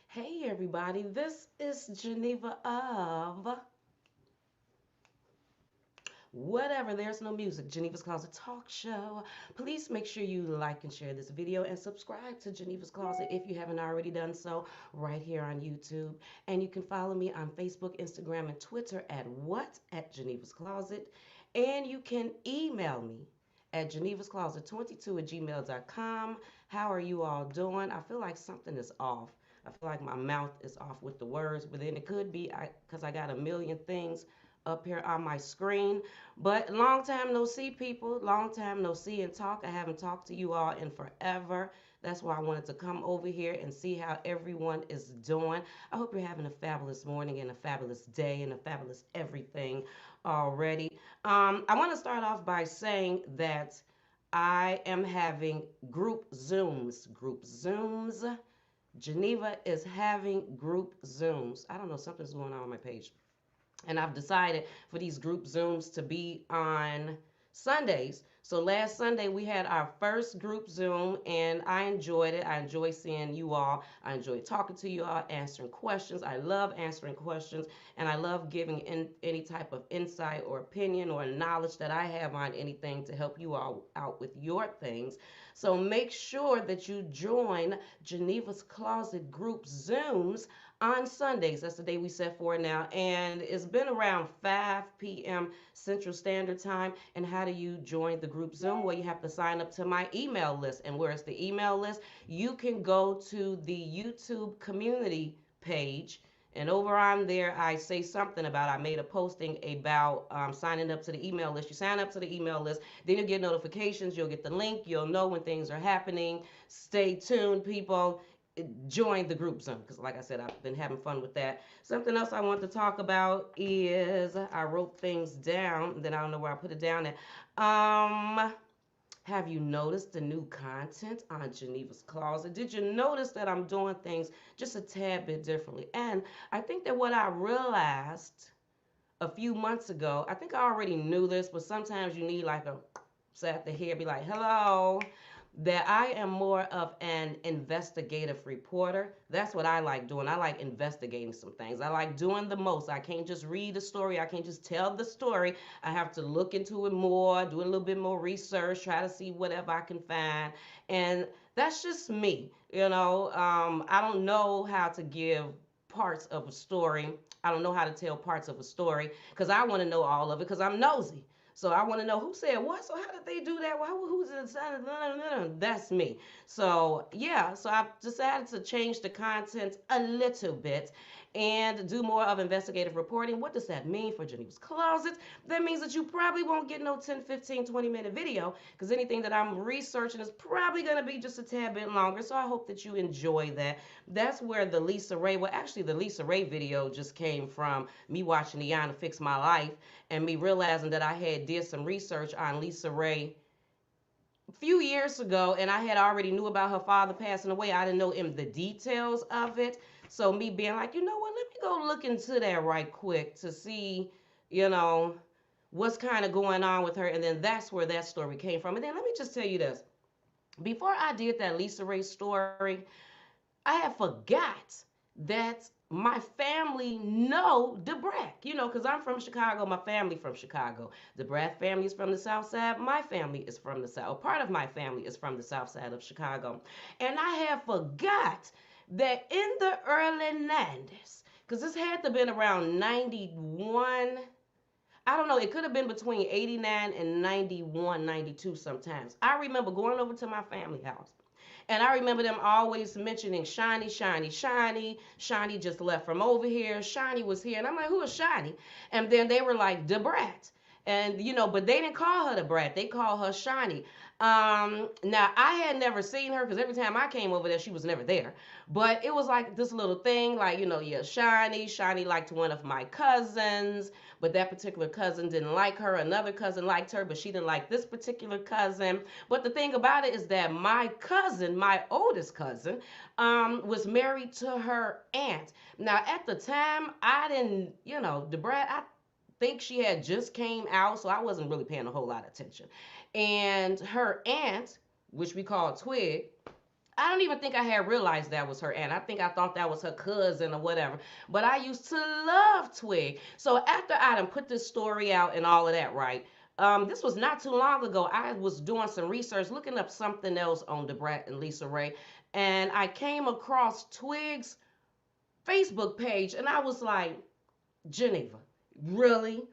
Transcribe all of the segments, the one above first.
Hey everybody, this is Geneva of Whatever There's No Music, Geneva's Closet Talk Show. Please make sure you like and share this video and subscribe to Geneva's Closet if you haven't already done so right here on YouTube. And you can follow me on Facebook, Instagram, and Twitter at what? At Geneva's Closet. And you can email me at genevascloset22 at gmail.com. How are you all doing? I feel like something is off. I feel like my mouth is off with the words, but then it could be because I got a million things up here on my screen. But long time no see, people. Long time no see and talk. I haven't talked to you all in forever. That's why I wanted to come over here and see how everyone is doing. I hope you're having a fabulous morning and a fabulous day and a fabulous everything already. I want to start off by saying that I am having group Zooms. Group Zooms. Geneva is having group Zooms. I don't know, something's going on my page. And I've decided for these group Zooms to be on Sundays. So last Sunday we had our first group Zoom and I enjoyed it. I enjoy seeing you all. I enjoy talking to you all, answering questions. I love answering questions and I love giving any type of insight or opinion or knowledge that I have on anything to help you all out with your things. So make sure that you join Geneva's Closet group Zooms on Sundays. That's the day we set for now. And it's been around 5 p.m. Central Standard Time. And how do you join the group Zoom? Well, you have to sign up to my email list. And where's the email list? You can go to the YouTube community page. And over on there, I say something about, I made a posting about signing up to the email list. You sign up to the email list, then you'll get notifications. You'll get the link. You'll know when things are happening. Stay tuned, people. Join the group Zoom because, like I said, I've been having fun with that. Something else I want to talk about is I wrote things down, then I don't know where I put it down at. Have you noticed the new content on Geneva's Closet? Did you notice that I'm doing things just a tad bit differently? And I think that what I realized a few months ago, I think I already knew this, but sometimes you need like a set the hair, be like, hello, that I am more of an investigative reporter. That's what I like doing. I like investigating some things. I like doing the most. I can't just read the story. I can't just tell the story. I have to look into it more, do a little bit more research, try to see whatever I can find. And that's just me. I don't know how to give parts of a story. I don't know how to tell parts of a story because I want to know all of it because I'm nosy. So I want to know who said what. So how did they do that? Who's it? That's me. So yeah. So I've decided to change the content a little bit and do more of investigative reporting. What does that mean for Geneva's Closet? That means that you probably won't get no 10, 15, 20-minute video because anything that I'm researching is probably going to be just a tad bit longer. So I hope that you enjoy that. That's where the Lisa Ray, well, actually, the Lisa Ray video just came from me watching Iana Fix My Life and me realizing that I had did some research on Lisa Ray a few years ago and I had already knew about her father passing away. I didn't know in the details of it. So me being like, you know what, let me go look into that right quick to see, you know, what's kind of going on with her. And then that's where that story came from. And then let me just tell you this. Before I did that Lisa Ray story, I had forgot that my family know DeBrat, because I'm from Chicago, my family from Chicago. The Brat family is from the South Side, my family is from the South. Part of my family is from the South Side of Chicago. And I had forgot that in the early 90s, because this had to have been around 91, I don't know, it could have been between 89 and 91, 92 sometimes. I remember going over to my family house and I remember them always mentioning Shiny, Shiny, Shiny. Shiny just left from over here. Shiny was here. And I'm like, who is Shiny? And then they were like, DeBrat. And, but they didn't call her the brat. They called her Shiny. Now, I had never seen her because every time I came over there, she was never there. But it was like this little thing, like, yeah, Shiny. Shiny liked one of my cousins, but that particular cousin didn't like her. Another cousin liked her, but she didn't like this particular cousin. But the thing about it is that my cousin, my oldest cousin, was married to her aunt. Now, at the time, I didn't, the brat, I think she had just came out, so I wasn't really paying a whole lot of attention. And her aunt, which we call Twig, I don't even think I had realized that was her aunt. I think I thought that was her cousin or whatever. But I used to love Twig. So after I done put this story out and all of that, right? This was not too long ago. I was doing some research, looking up something else on DeBrat and Lisa Ray, and I came across Twig's Facebook page, and I was like, Geneva, really?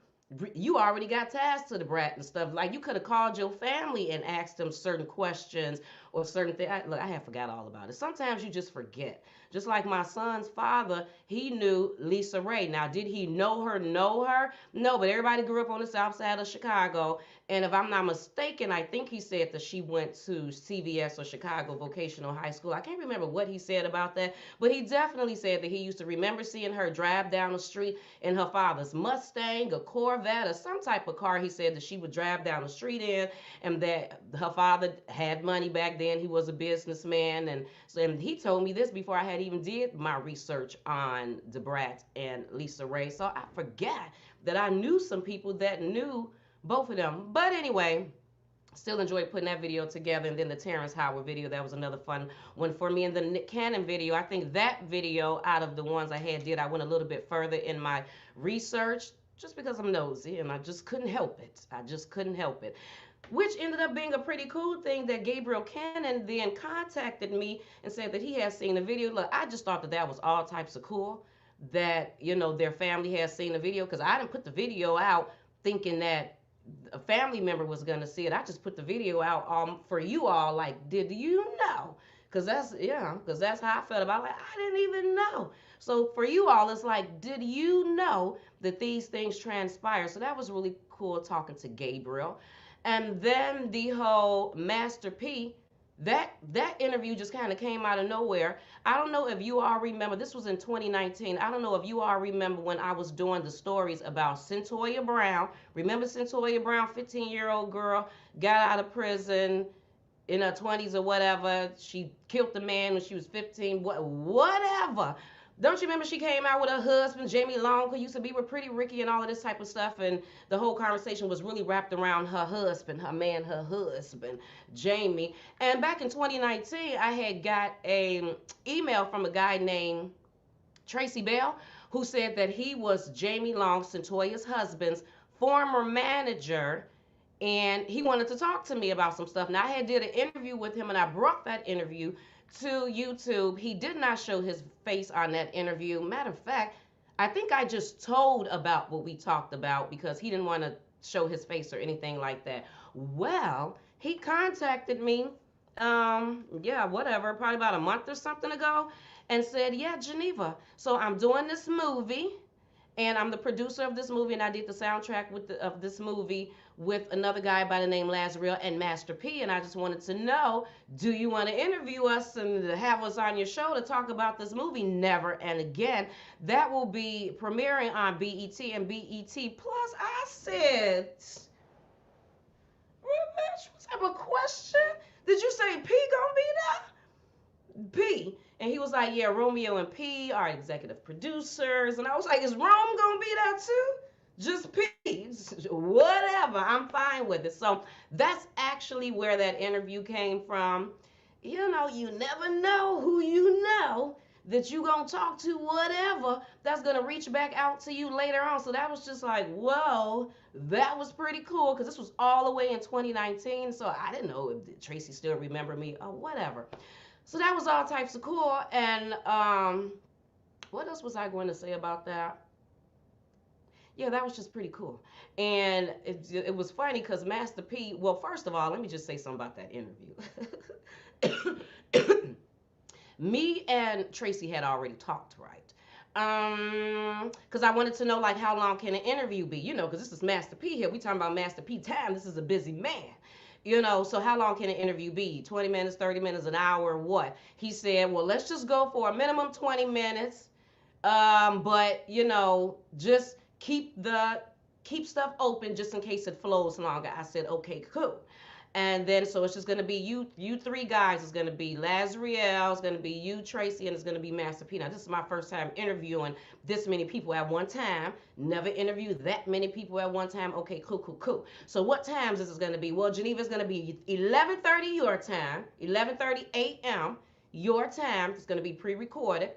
You already got ties to the brat and stuff. Like, you could have called your family and asked them certain questions or certain things. Look, I have forgot all about it. Sometimes you just forget. Just like my son's father, he knew Lisa Ray. Now, did he know her? Know her? No, but everybody grew up on the south side of Chicago. And if I'm not mistaken, I think he said that she went to CVS or Chicago Vocational High School. I can't remember what he said about that, but he definitely said that he used to remember seeing her drive down the street in her father's Mustang, a Corvette, or some type of car. He said that she would drive down the street in, and that her father had money back then. He was a businessman, and so and he told me this before I had even did my research on DeBrat and Lisa Ray. So I forgot that I knew some people that knew both of them. But anyway, still enjoyed putting that video together. And then the Terrence Howard video, that was another fun one for me. And the Nick Cannon video, I think that video, out of the ones I had did, I went a little bit further in my research just because I'm nosy and I just couldn't help it. I just couldn't help it. Which ended up being a pretty cool thing, that Gabriel Cannon then contacted me and said that he has seen the video. Look, I just thought that that was all types of cool, that, you know, their family has seen the video, because I didn't put the video out thinking that a family member was going to see it. I just put the video out for you all, like, did you know? Because that's, yeah, because that's how I felt about it. Like, I didn't even know. So for you all, it's like, did you know that these things transpire? So that was really cool, talking to Gabriel. And then the whole Master P, that interview just kind of came out of nowhere. I don't know if you all remember, this was in 2019. I don't know if you all remember when I was doing the stories about Centoya Brown. Remember Centoya Brown, 15-year-old girl, got out of prison in her 20s or whatever. She killed the man when she was 15, whatever. Don't you remember she came out with her husband, Jamie Long, who used to be with Pretty Ricky and all of this type of stuff, and the whole conversation was really wrapped around her husband, her husband, Jamie. And back in 2019, I had got an email from a guy named Tracy Bell, who said that he was Jamie Long, Centoya's husband's former manager, and he wanted to talk to me about some stuff. Now, I had did an interview with him, and I brought that interview to YouTube. He did not show his face on that interview. Matter of fact, I think I just told about what we talked about because he didn't want to show his face or anything like that. Well, he contacted me, yeah, whatever, probably about a month or something ago, and said, yeah, Geneva, so I'm doing this movie, and I'm the producer of this movie, and I did the soundtrack of this movie with another guy by the name Lazarel and Master P, and I just wanted to know, do you want to interview us and have us on your show to talk about this movie, Never and Again? That will be premiering on BET and BET Plus. I said, what type of question? Did you say P gonna be there? P. And he was like, yeah, Romeo and P are executive producers. And I was like, is Rome gonna be there too? Just P. Whatever. I'm fine with it. So that's actually where that interview came from. You know, you never know who you know that you gonna talk to, whatever, that's gonna reach back out to you later on. So that was just like, whoa, that was pretty cool, because this was all the way in 2019. So I didn't know if Tracy still remembered me or whatever. So that was all types of cool. And what else was I going to say about that? Yeah, that was just pretty cool. And it was funny because Master P, well, first of all, let me just say something about that interview. Me and Tracy had already talked, right? Because I wanted to know, like, how long can an interview be? You know, because this is Master P here. We talking about Master P time. This is a busy man. You know, so how long can an interview be? 20 minutes, 30 minutes, an hour, what? He said, well, let's just go for a minimum 20 minutes. But, you know, just keep stuff open just in case it flows longer. I said, okay, cool. And then, so it's just going to be you three guys. It's going to be Lazriel, it's going to be you, Tracy, and it's going to be Master P. Now, this is my first time interviewing this many people at one time. Never interviewed that many people at one time. Okay, cool. So what times is this going to be? Well, Geneva is going to be 11:30 your time, 11:30 a.m., your time. It's going to be pre-recorded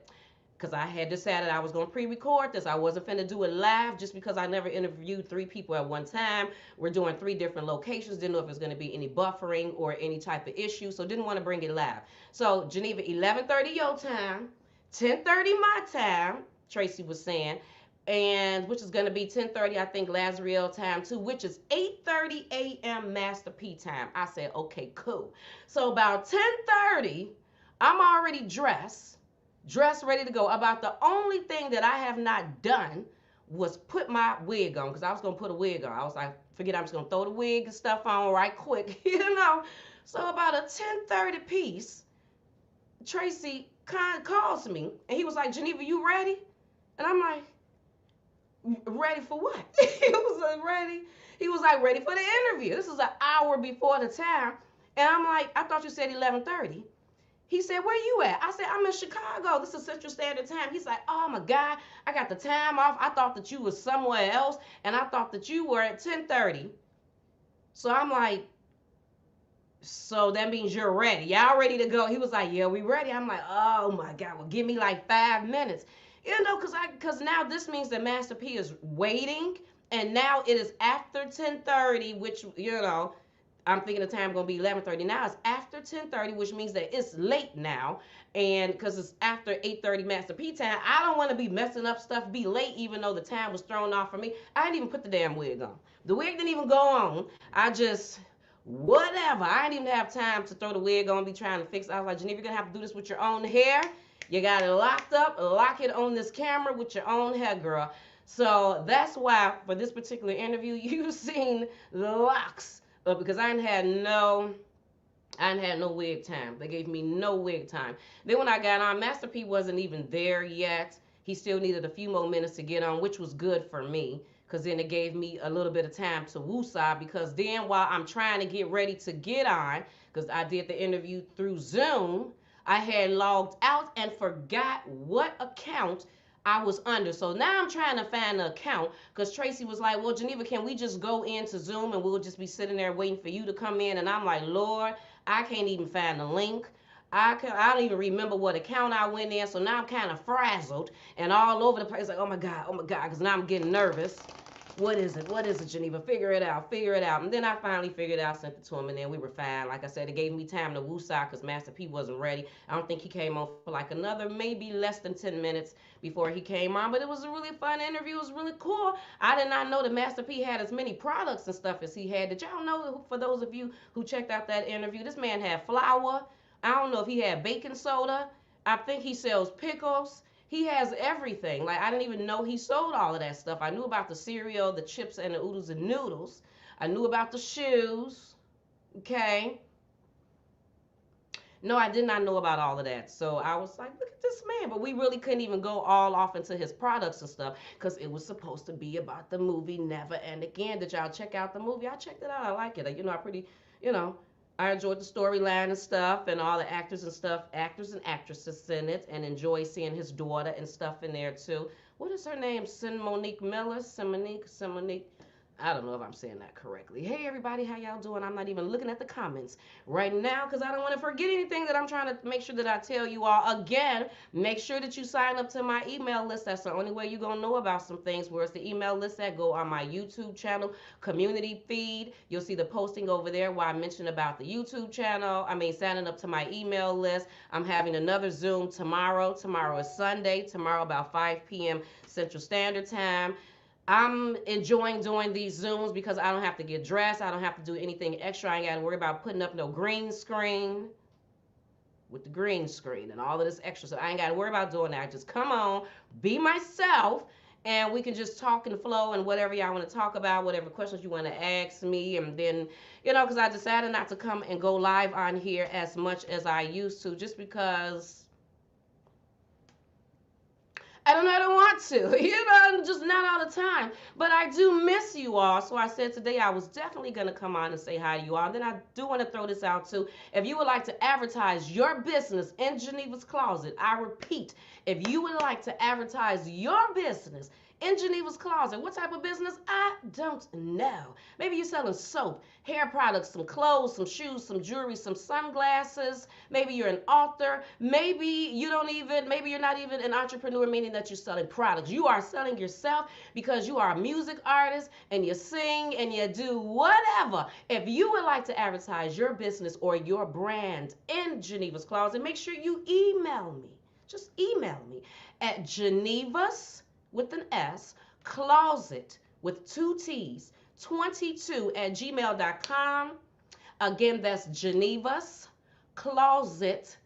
because I had decided I was going to pre-record this. I wasn't finna do it live just because I never interviewed 3 people at one time. We're doing 3 different locations. Didn't know if it was going to be any buffering or any type of issue, so didn't want to bring it live. So Geneva, 11:30 your time, 10:30 my time, Tracy was saying, and which is going to be 10:30, I think, Lazarelle time too, which is 8:30 a.m. Master P time. I said, okay, cool. So about 10:30, I'm already dressed, ready to go. About the only thing that I have not done was put my wig on, because I was going to put a wig on. I was like, forget, I'm just going to throw the wig and stuff on right quick, you know. So about a 10:30 piece, Tracy kind of calls me, and he was like, Geneva, you ready? And I'm like, ready for what? He was like, ready. He was like, ready for the interview. This is an hour before the time. And I'm like, I thought you said 11:30. He said, where you at? I said, I'm in Chicago. This is Central Standard Time. He's like, oh my God, I got the time off. I thought that you was somewhere else, and I thought that you were at 10:30. So I'm like, so that means you're ready. Y'all ready to go? He was like, yeah, we ready. I'm like, oh my God, well, give me like 5 minutes. You know, because now this means that Master P is waiting, and now it is after 10:30, which, you know, I'm thinking the time going to be 11:30. Now it's after 10:30, which means that it's late now. And because it's after 8:30 Master P time, I don't want to be messing up stuff, be late, even though the time was thrown off for me. I didn't even put the damn wig on. The wig didn't even go on. I just, whatever. I didn't even have time to throw the wig on, be trying to fix it. I was like, Geneva, you're going to have to do this with your own hair. You got it locked up, lock it on this camera with your own hair, girl. So that's why for this particular interview, you've seen the locks. Because I hadn't had no wig time. They gave me no wig time. Then when I got on, Master P wasn't even there yet. He still needed a few more minutes to get on, which was good for me, because then it gave me a little bit of time to woosah, because then while I'm trying to get ready to get on, because I did the interview through Zoom, I had logged out and forgot what account I was under. So now I'm trying to find the account, because Tracy was like, well, Geneva, can we just go into Zoom and we'll just be sitting there waiting for you to come in? And I'm like, Lord, I can't even find the link. I don't even remember what account I went in. So now I'm kind of frazzled and all over the place, like, oh my God, because now I'm getting nervous. What is it, Geneva? Figure it out. And then I finally figured it out, sent it to him, and then we were fine. Like I said, it gave me time to woosah because Master P wasn't ready. I don't think he came on for like another maybe less than 10 minutes before he came on, but it was a really fun interview. It was really cool. I did not know that Master P had as many products and stuff as he had. Did y'all know, for those of you who checked out that interview, this man had flour. I don't know if he had baking soda. I think he sells pickles. He has everything. Like, I didn't even know he sold all of that stuff. I knew about the cereal, the chips, and the oodles and noodles. I knew about the shoes. Okay. No, I did not know about all of that. So I was like, look at this man. But we really couldn't even go all off into his products and stuff, because it was supposed to be about the movie Never and Again. Did y'all check out the movie? I checked it out. I like it. You know, I enjoyed the storyline and stuff, and all the actors and actresses in it, and enjoy seeing his daughter and stuff in there too. What is her name? Monique Miller? Monique. I don't know if I'm saying that correctly. Hey everybody, how y'all doing? I'm not even looking at the comments right now because I don't want to forget anything that I'm trying to make sure that I tell you all. Again, make sure that you sign up to my email list. That's the only way you're going to know about some things. Where's the email list at? Go on my YouTube channel, community feed. You'll see the posting over there where I mentioned about the YouTube channel. Signing up to my email list. I'm having another Zoom tomorrow. Tomorrow is Sunday. Tomorrow about 5 p.m. Central Standard Time. I'm enjoying doing these Zooms because I don't have to get dressed. I don't have to do anything extra. I ain't got to worry about putting up no green screen with the green screen and all of this extra. So I ain't got to worry about doing that. I just come on, be myself, and we can just talk and flow and whatever y'all want to talk about, whatever questions you want to ask me. And then, because I decided not to come and go live on here as much as I used to, just because I don't want to, just not all the time. But I do miss you all. So I said today I was definitely going to come on and say hi to you all. And then I do want to throw this out too. If you would like to advertise your business in Geneva's Closet, I repeat, if you would like to advertise your business in Geneva's Closet. What type of business? I don't know. Maybe you're selling soap, hair products, some clothes, some shoes, some jewelry, some sunglasses. Maybe you're an author. Maybe maybe you're not even an entrepreneur, meaning that you're selling products. You are selling yourself because you are a music artist and you sing and you do whatever. If you would like to advertise your business or your brand in Geneva's Closet, make sure you email me. Just email me at Genevas with an S, Closet with two T's, 22 at gmail.com. Again, that's Genevas Closet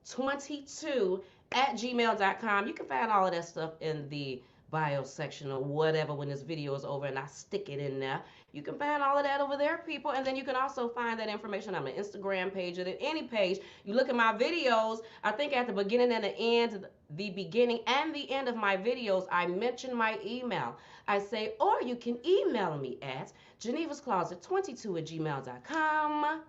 22 at gmail.com. You can find all of that stuff in the bio section or whatever when this video is over and I stick it in there. You can find all of that over there, people. And then you can also find that information on my Instagram page or any page. You look at my videos, I think at the beginning and the beginning and the end of my videos, I mention my email. I say, or you can email me at genevascloset22 at gmail.com.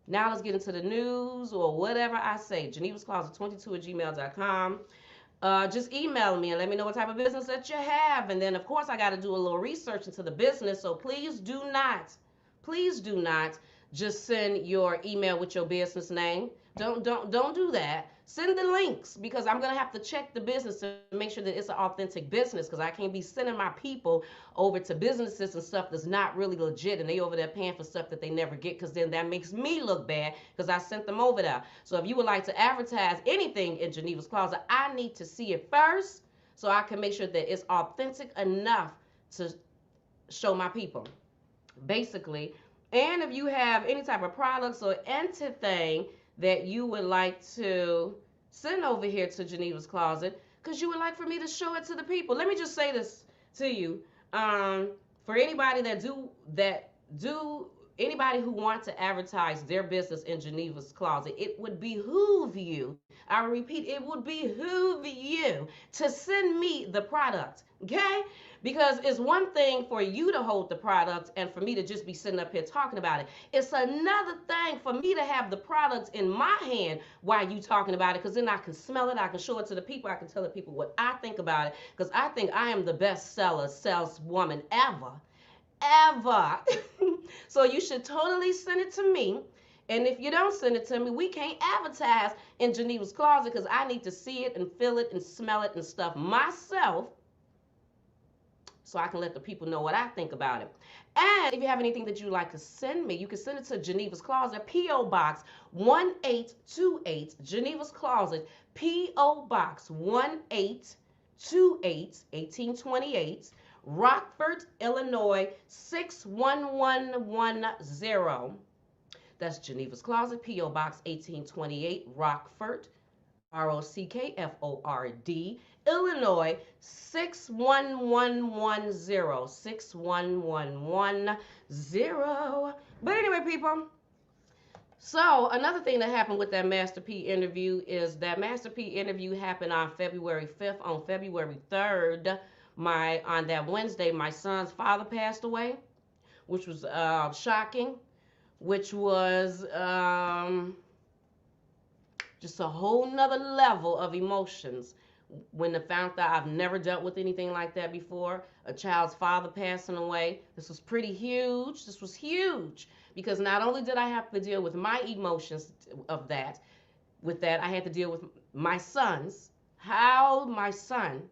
Now let's get into the news or whatever I say. genevascloset22 at gmail.com. Just email me and let me know what type of business that you have. And then, of course, I got to do a little research into the business. So please do not just send your email with your business name. Don't do that. Send the links because I'm going to have to check the business to make sure that it's an authentic business because I can't be sending my people over to businesses and stuff that's not really legit and they over there paying for stuff that they never get because then that makes me look bad because I sent them over there. So if you would like to advertise anything in Geneva's Closet, I need to see it first so I can make sure that it's authentic enough to show my people, basically. And if you have any type of products or anything that you would like to send over here to Geneva's Closet because you would like for me to show it to the people. Let me just say this to you. For anybody anybody who wants to advertise their business in Geneva's Closet, it would behoove you, I repeat, it would behoove you to send me the product, okay? Because it's one thing for you to hold the product and for me to just be sitting up here talking about it. It's another thing for me to have the product in my hand while you talking about it because then I can smell it, I can show it to the people, I can tell the people what I think about it because I think I am the best saleswoman ever. So you should totally send it to me. And if you don't send it to me, we can't advertise in Geneva's Closet because I need to see it and feel it and smell it and stuff myself so I can let the people know what I think about it. And if you have anything that you'd like to send me, you can send it to Geneva's Closet, P.O. Box 1828, Geneva's Closet, P.O. Box 1828, 1828, Rockford, Illinois, 61110. That's Geneva's Closet, P.O. Box 1828, Rockford, Rockford, Illinois, 61110, 61110. But anyway, people, so another thing that happened with that Master P interview is that Master P interview happened on February 5th. On February 3rd, on that Wednesday, my son's father passed away, which was shocking, which was just a whole nother level of emotions when I found out I've never dealt with anything like that before, a child's father passing away. This was pretty huge. This was huge because not only did I have to deal with my emotions of that, I had to deal with my son's. How my son,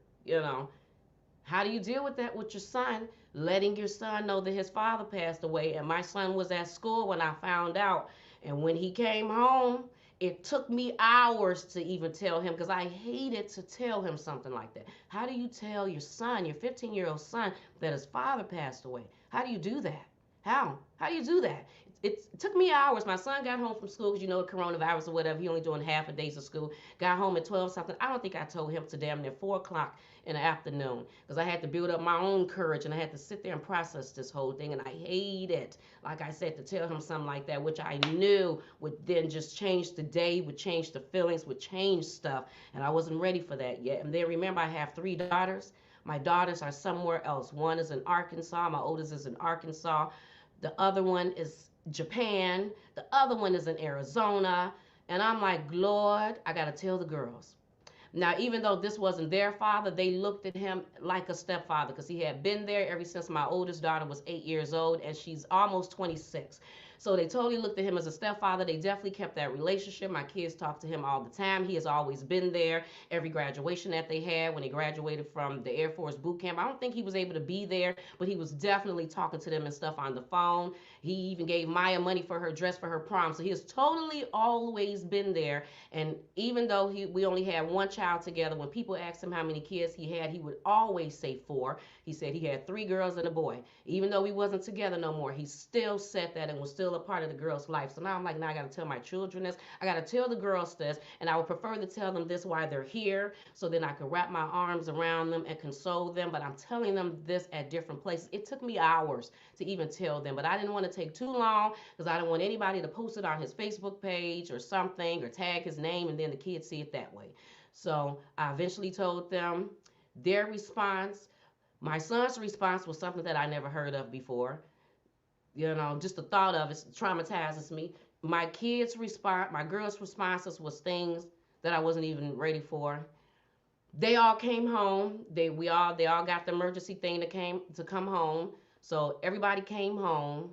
how do you deal with that with your son, letting your son know that his father passed away? And my son was at school when I found out. And when he came home, it took me hours to even tell him because I hated to tell him something like that. How do you tell your son, your 15-year-old son, that his father passed away? How do you do that? How do you do that? It took me hours. My son got home from school because, coronavirus or whatever. He only doing half a days of school. Got home at 12 something. I don't think I told him to damn near 4 o'clock in the afternoon because I had to build up my own courage and I had to sit there and process this whole thing. And I hate it, like I said, to tell him something like that, which I knew would then just change the day, would change the feelings, would change stuff. And I wasn't ready for that yet. And then remember, I have 3 daughters. My daughters are somewhere else. One is in Arkansas. My oldest is in Arkansas. The other one is Japan. The other one is in Arizona. And I'm like, Lord, I got to tell the girls. Now, even though this wasn't their father, they looked at him like a stepfather because he had been there ever since my oldest daughter was 8 years old and she's almost 26. So they totally looked at him as a stepfather. They definitely kept that relationship. My kids talk to him all the time. He has always been there. Every graduation that they had when they graduated from the Air Force boot camp, I don't think he was able to be there, but he was definitely talking to them and stuff on the phone. He even gave Maya money for her dress for her prom. So he has totally always been there. And even though we only had one child together, when people asked him how many kids he had, he would always say four. He said he had three girls and a boy. Even though we wasn't together no more, he still said that and was still a part of the girl's life. So now I'm like, now I got to tell my children this. I got to tell the girls this. And I would prefer to tell them this while they're here so then I could wrap my arms around them and console them. But I'm telling them this at different places. It took me hours to even tell them, but I didn't want to take too long because I didn't want anybody to post it on his Facebook page or something or tag his name and then the kids see it that way. So I eventually told them. Their response, my son's response, was something that I never heard of before. You know, just the thought of it traumatizes me. My kids' response, my girls' responses was things that I wasn't even ready for. They all came home. They all got the emergency thing that came to come home. So everybody came home.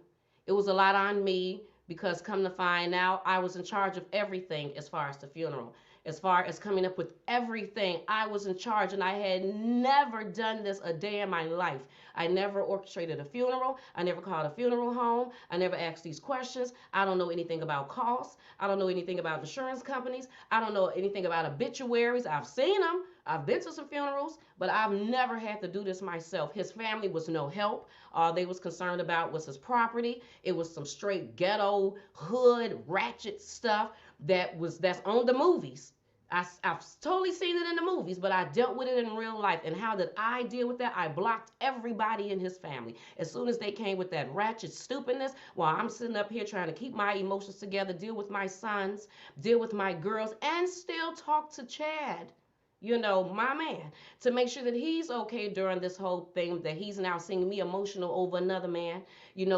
It was a lot on me because come to find out, I was in charge of everything as far as the funeral. As far as coming up with everything, I was in charge and I had never done this a day in my life. I never orchestrated a funeral. I never called a funeral home. I never asked these questions. I don't know anything about costs. I don't know anything about insurance companies. I don't know anything about obituaries. I've seen them. I've been to some funerals, but I've never had to do this myself. His family was no help. All they was concerned about was his property. It was some straight ghetto, hood, ratchet stuff that's on the movies. I've totally seen it in the movies, but I dealt with it in real life. And how did I deal with that? I blocked everybody in his family. As soon as they came with that ratchet stupidness, while I'm sitting up here trying to keep my emotions together, deal with my sons, deal with my girls, and still talk to Chad, my man, to make sure that he's okay during this whole thing, that he's now seeing me emotional over another man,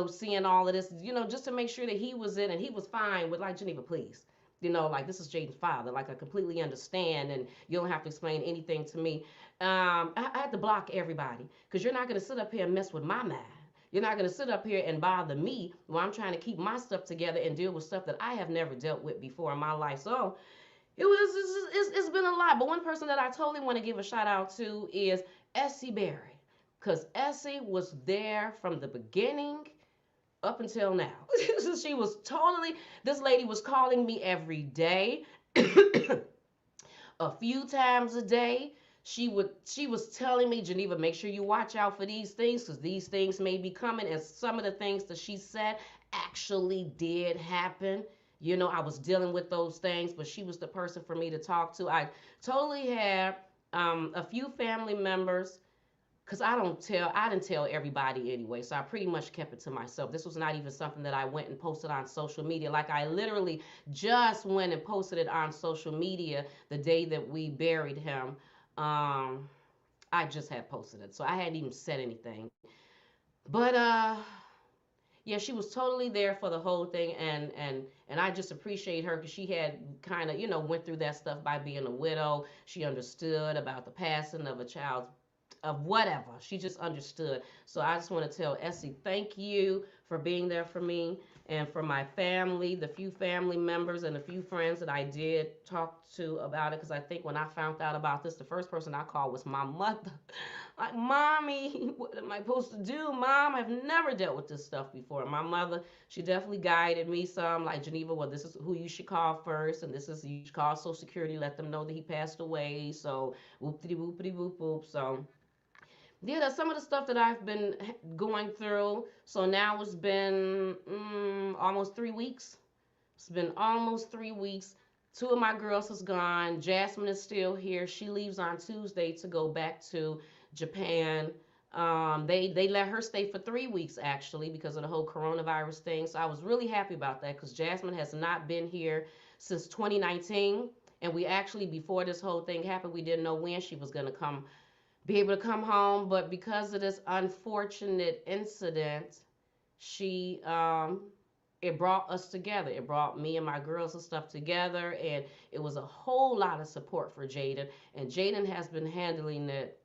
seeing all of this, just to make sure that he was in and he was fine with, like, Geneva, please. Like, this is Jaden's father. Like, I completely understand, and you don't have to explain anything to me. I had to block everybody because you're not going to sit up here and mess with my mind. You're not going to sit up here and bother me while I'm trying to keep my stuff together and deal with stuff that I have never dealt with before in my life. So, it's been a lot. But one person that I totally want to give a shout out to is Essie Berry, because Essie was there from the beginning up until now. She was totally, this lady was calling me every day, a few times a day. She was telling me, Geneva, make sure you watch out for these things because these things may be coming. And some of the things that she said actually did happen. I was dealing with those things, but she was the person for me to talk to. I totally had a few family members, because I didn't tell everybody anyway, so I pretty much kept it to myself. This was not even something that I went and posted on social media. Like, I literally just went and posted it on social media the day that we buried him. I just had posted it, so I hadn't even said anything. But yeah, she was totally there for the whole thing, and I just appreciate her because she had kind of went through that stuff by being a widow. She understood about the passing of a child, of whatever. She just understood. So I just want to tell Essie, thank you for being there for me and for my family, the few family members and the few friends that I did talk to about it. Because I think when I found out about this, the first person I called was my mother. Like, Mommy, what am I supposed to do? Mom, I've never dealt with this stuff before. My mother, she definitely guided me some, like, Geneva, well, this is who you should call first, and this is, you should call Social Security, let them know that he passed away. So, whoopity whoopity whoop whoop. So, yeah, that's some of the stuff that I've been going through. So now it's been almost 3 weeks. It's been almost 3 weeks. Two of my girls is gone. Jasmine is still here. She leaves on Tuesday to go back to Japan. They let her stay for 3 weeks actually because of the whole coronavirus thing. So I was really happy about that because Jasmine has not been here since 2019. And we actually, before this whole thing happened, we didn't know when she was going to be able to come home, but because of this unfortunate incident, she it brought us together. It brought me and my girls and stuff together, and it was a whole lot of support for Jaden. And Jaden has been handling it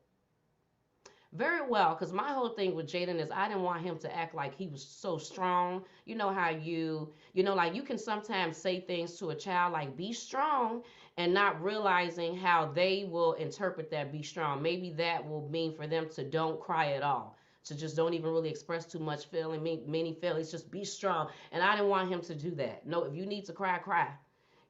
very well, because my whole thing with Jaden is I didn't want him to act like he was so strong. You know how like you can sometimes say things to a child like be strong, and not realizing how they will interpret that be strong. Maybe that will mean for them to don't cry at all, to just don't even really express too much feeling, many feelings, just be strong. And I didn't want him to do that. No, if you need to cry, cry.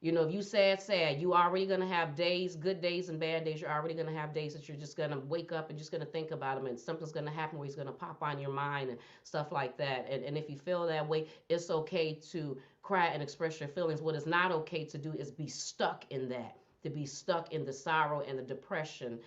If you sad, you already gonna have days, good days and bad days. You're already gonna have days that you're just gonna wake up and just gonna think about him, and something's gonna happen where he's gonna pop on your mind and stuff like that. And if you feel that way, it's okay to cry and express your feelings. What is not okay to do is be stuck in that. To be stuck in the sorrow and the depression,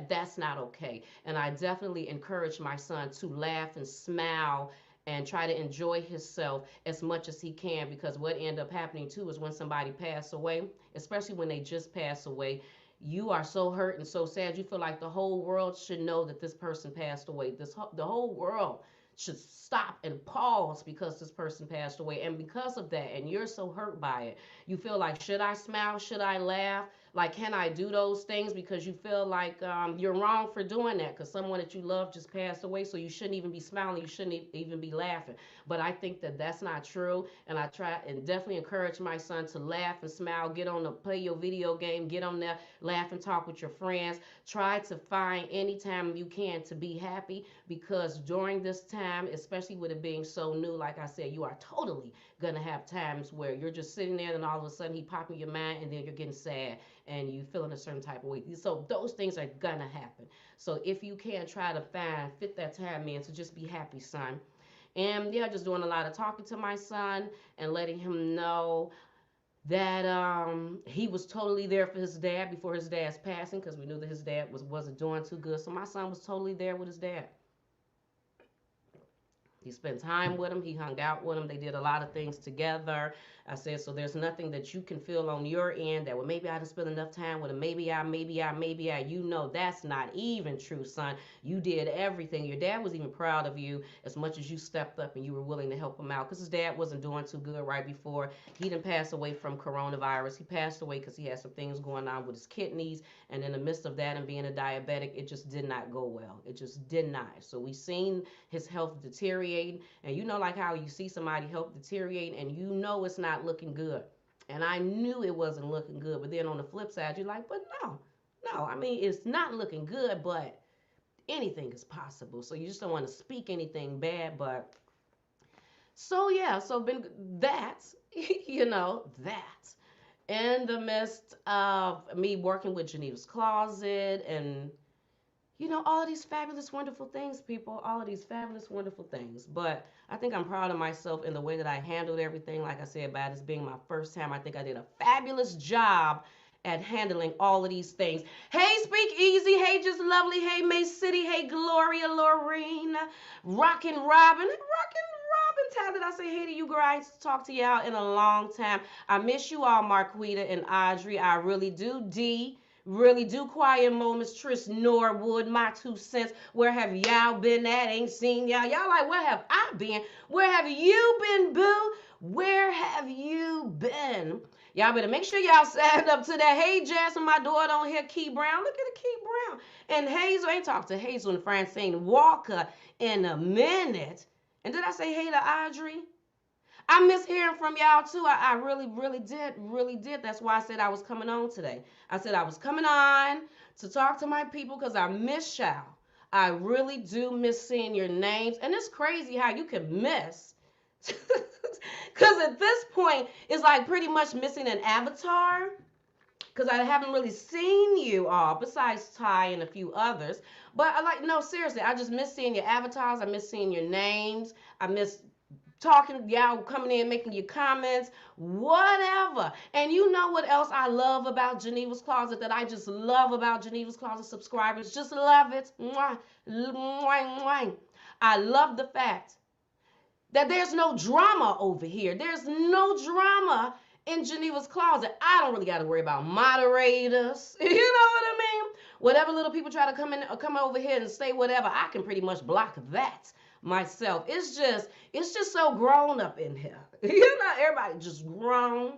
that's not okay. And I definitely encourage my son to laugh and smile and try to enjoy himself as much as he can, because what end up happening too is when somebody pass away, especially when they just pass away, you are so hurt and so sad. You feel like the whole world should know that this person passed away. The whole world should stop and pause because this person passed away. And because of that, and you're so hurt by it, you feel like, should I smile? Should I laugh? Like, can I do those things? Because you feel like you're wrong for doing that, because someone that you love just passed away, so you shouldn't even be smiling. You shouldn't even be laughing. But I think that that's not true, and I try and definitely encourage my son to laugh and smile. Get on the play your video game. Get on there, laugh and talk with your friends. Try to find any time you can to be happy, because during this time, especially with it being so new, like I said, you are totally gonna have times where you're just sitting there and all of a sudden he pop in your mind, and then you're getting sad and you feeling a certain type of way. So those things are gonna happen. So if you can, try to fit that time in to just be happy, son. And yeah, just doing a lot of talking to my son and letting him know that he was totally there for his dad before his dad's passing, because we knew that his dad wasn't doing too good. So my son was totally there with his dad. He spent time with him. He hung out with him. They did a lot of things together. I said, so there's nothing that you can feel on your end that, well, maybe I didn't spend enough time with him. Maybe I. That's not even true, son. You did everything. Your dad was even proud of you as much as you stepped up and you were willing to help him out, because his dad wasn't doing too good right before. He didn't pass away from coronavirus. He passed away because he had some things going on with his kidneys. And in the midst of that and being a diabetic, it just did not go well. It just did not. So we seen his health deteriorating. And like how you see somebody health deteriorating and it's not looking good. And I knew it wasn't looking good. But then on the flip side, you're like, but no, I mean, it's not looking good, but anything is possible. So you just don't want to speak anything bad. But so yeah, so been that, that. In the midst of me working with Geneva's Closet and all of these fabulous, wonderful things, people, all of these fabulous, wonderful things. But I think I'm proud of myself in the way that I handled everything. Like I said, by this being my first time, I think I did a fabulous job at handling all of these things. Hey, Speak Easy. Hey, Just Lovely. Hey, May City. Hey, Gloria, Lorene, Rockin' Robin. Time did I say hey to you guys? Talk to y'all in a long time. I miss you all, Marquita and Audrey. I really do. D. Really do. Quiet Moments. Trish Norwood. My 2 cents. Where have y'all been at? Ain't seen y'all. Y'all like, where have I been? Where have you been, boo? Where have you been? Y'all better make sure y'all sign up to that. Hey, Jasmine, my daughter on here. Key Brown. Look at the Key Brown. And Hazel. I ain't talked to Hazel and Francine Walker in a minute. And did I say hey to Audrey? I miss hearing from y'all too. I really did. That's why I said I was coming on today. I said I was coming on to talk to my people because I miss y'all. I really do miss seeing your names. And it's crazy how you can miss. Because at this point, it's like pretty much missing an avatar. Because I haven't really seen you all, besides Ty and a few others. But no, seriously, I just miss seeing your avatars. I miss seeing your names. I miss talking, y'all coming in, making your comments, whatever. And you know what else I love about Geneva's Closet, that I just love about Geneva's Closet subscribers? Just love it. Mwah, mwah, mwah. I love the fact that there's no drama over here. There's no drama in Geneva's Closet. I don't really got to worry about moderators. You know what I mean? Whatever little people try to come over here and say whatever, I can pretty much block that. myself. It's just so grown up in here. You know, everybody just grown.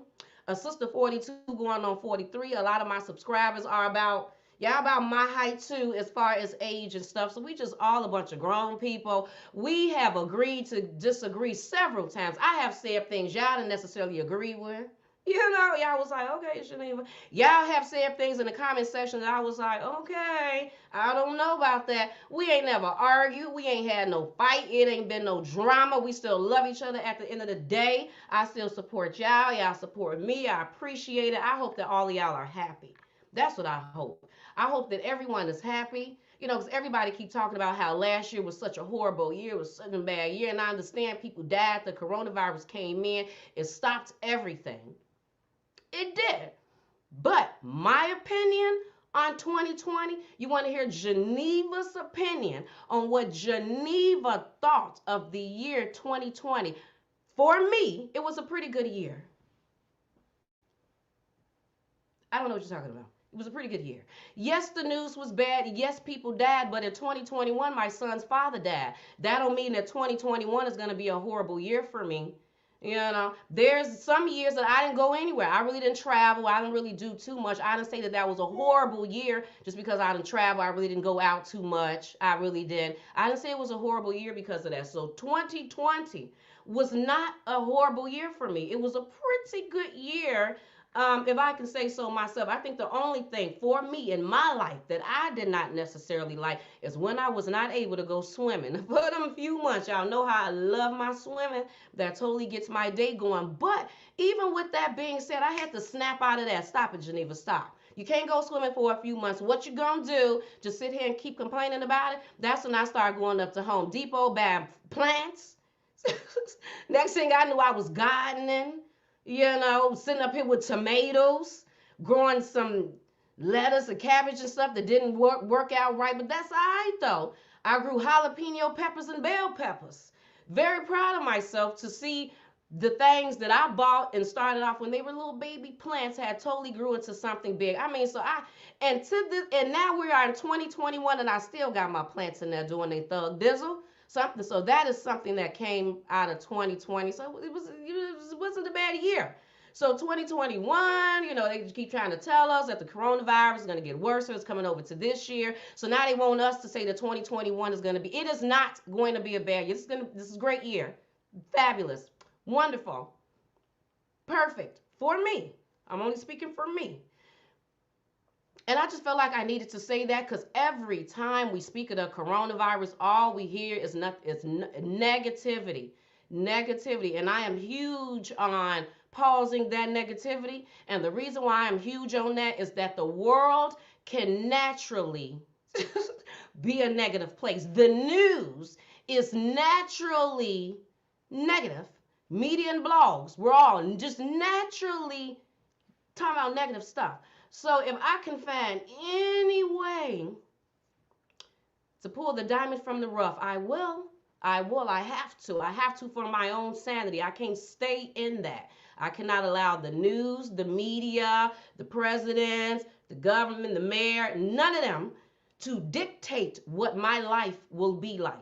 A sister 42 going on 43. A lot of my subscribers are about, yeah, about my height too, as far as age and stuff. So we just all a bunch of grown people. We have agreed to disagree several times. I have said things y'all didn't necessarily agree with. You know, y'all was like, okay, Geneva. Y'all have said things in the comment section that I was like, okay, I don't know about that. We ain't never argued. We ain't had no fight. It ain't been no drama. We still love each other at the end of the day. I still support y'all. Y'all support me. I appreciate it. I hope that all of y'all are happy. That's what I hope. I hope that everyone is happy. You know, because everybody keep talking about how last year was such a horrible year, it was such a bad year, and I understand people died, the coronavirus came in, it stopped everything. It did. But my opinion on 2020, you want to hear Geneva's opinion on what Geneva thought of the year 2020. For me, it was a pretty good year. I don't know what you're talking about. It was a pretty good year. Yes, the news was bad. Yes, people died. But in 2021, my son's father died. That don't mean that 2021 is going to be a horrible year for me. You know, there's some years that I didn't go anywhere. I really didn't travel. I didn't really do too much. I didn't say that that was a horrible year just because I didn't travel. I really didn't go out too much. I really didn't. I didn't say it was a horrible year because of that. So 2020 was not a horrible year for me. It was a pretty good year, if I can say so myself. I think the only thing for me in my life that I did not necessarily like is when I was not able to go swimming for them few months. Y'all know how I love my swimming. That totally gets my day going. But even with that being said, I had to snap out of that. Stop it, Geneva. Stop. You can't go swimming for a few months. What you gonna do? Just sit here and keep complaining about it? That's when I started going up to Home Depot, buying plants. Next thing I knew, I was gardening, you know, sitting up here with tomatoes, growing some lettuce and cabbage and stuff that didn't work out right, but that's all right though. I grew jalapeno peppers and bell peppers. Very proud of myself to see the things that I bought and started off when they were little baby plants had totally grew into something big. I mean, so I and to this and now we are in 2021 and I still got my plants in there doing their thug dizzle. Something, so that is something that came out of 2020. So it wasn't a bad year. So 2021, you know, they keep trying to tell us that the coronavirus is going to get worse. So it's coming over to this year. So now they want us to say that 2021 is going to be. It is not going to be a bad year. This is a great year. Fabulous. Wonderful. Perfect. For me. I'm only speaking for me. And I just felt like I needed to say that because every time we speak of the coronavirus, all we hear is negativity. Negativity. And I am huge on pausing that negativity. And the reason why I'm huge on that is that the world can naturally be a negative place. The news is naturally negative. Media and blogs, we're all just naturally talking about negative stuff. So if I can find any way to pull the diamond from the rough, I will. I will. I have to. I have to for my own sanity. I can't stay in that. I cannot allow the news, the media, the presidents, the government, the mayor, none of them to dictate what my life will be like.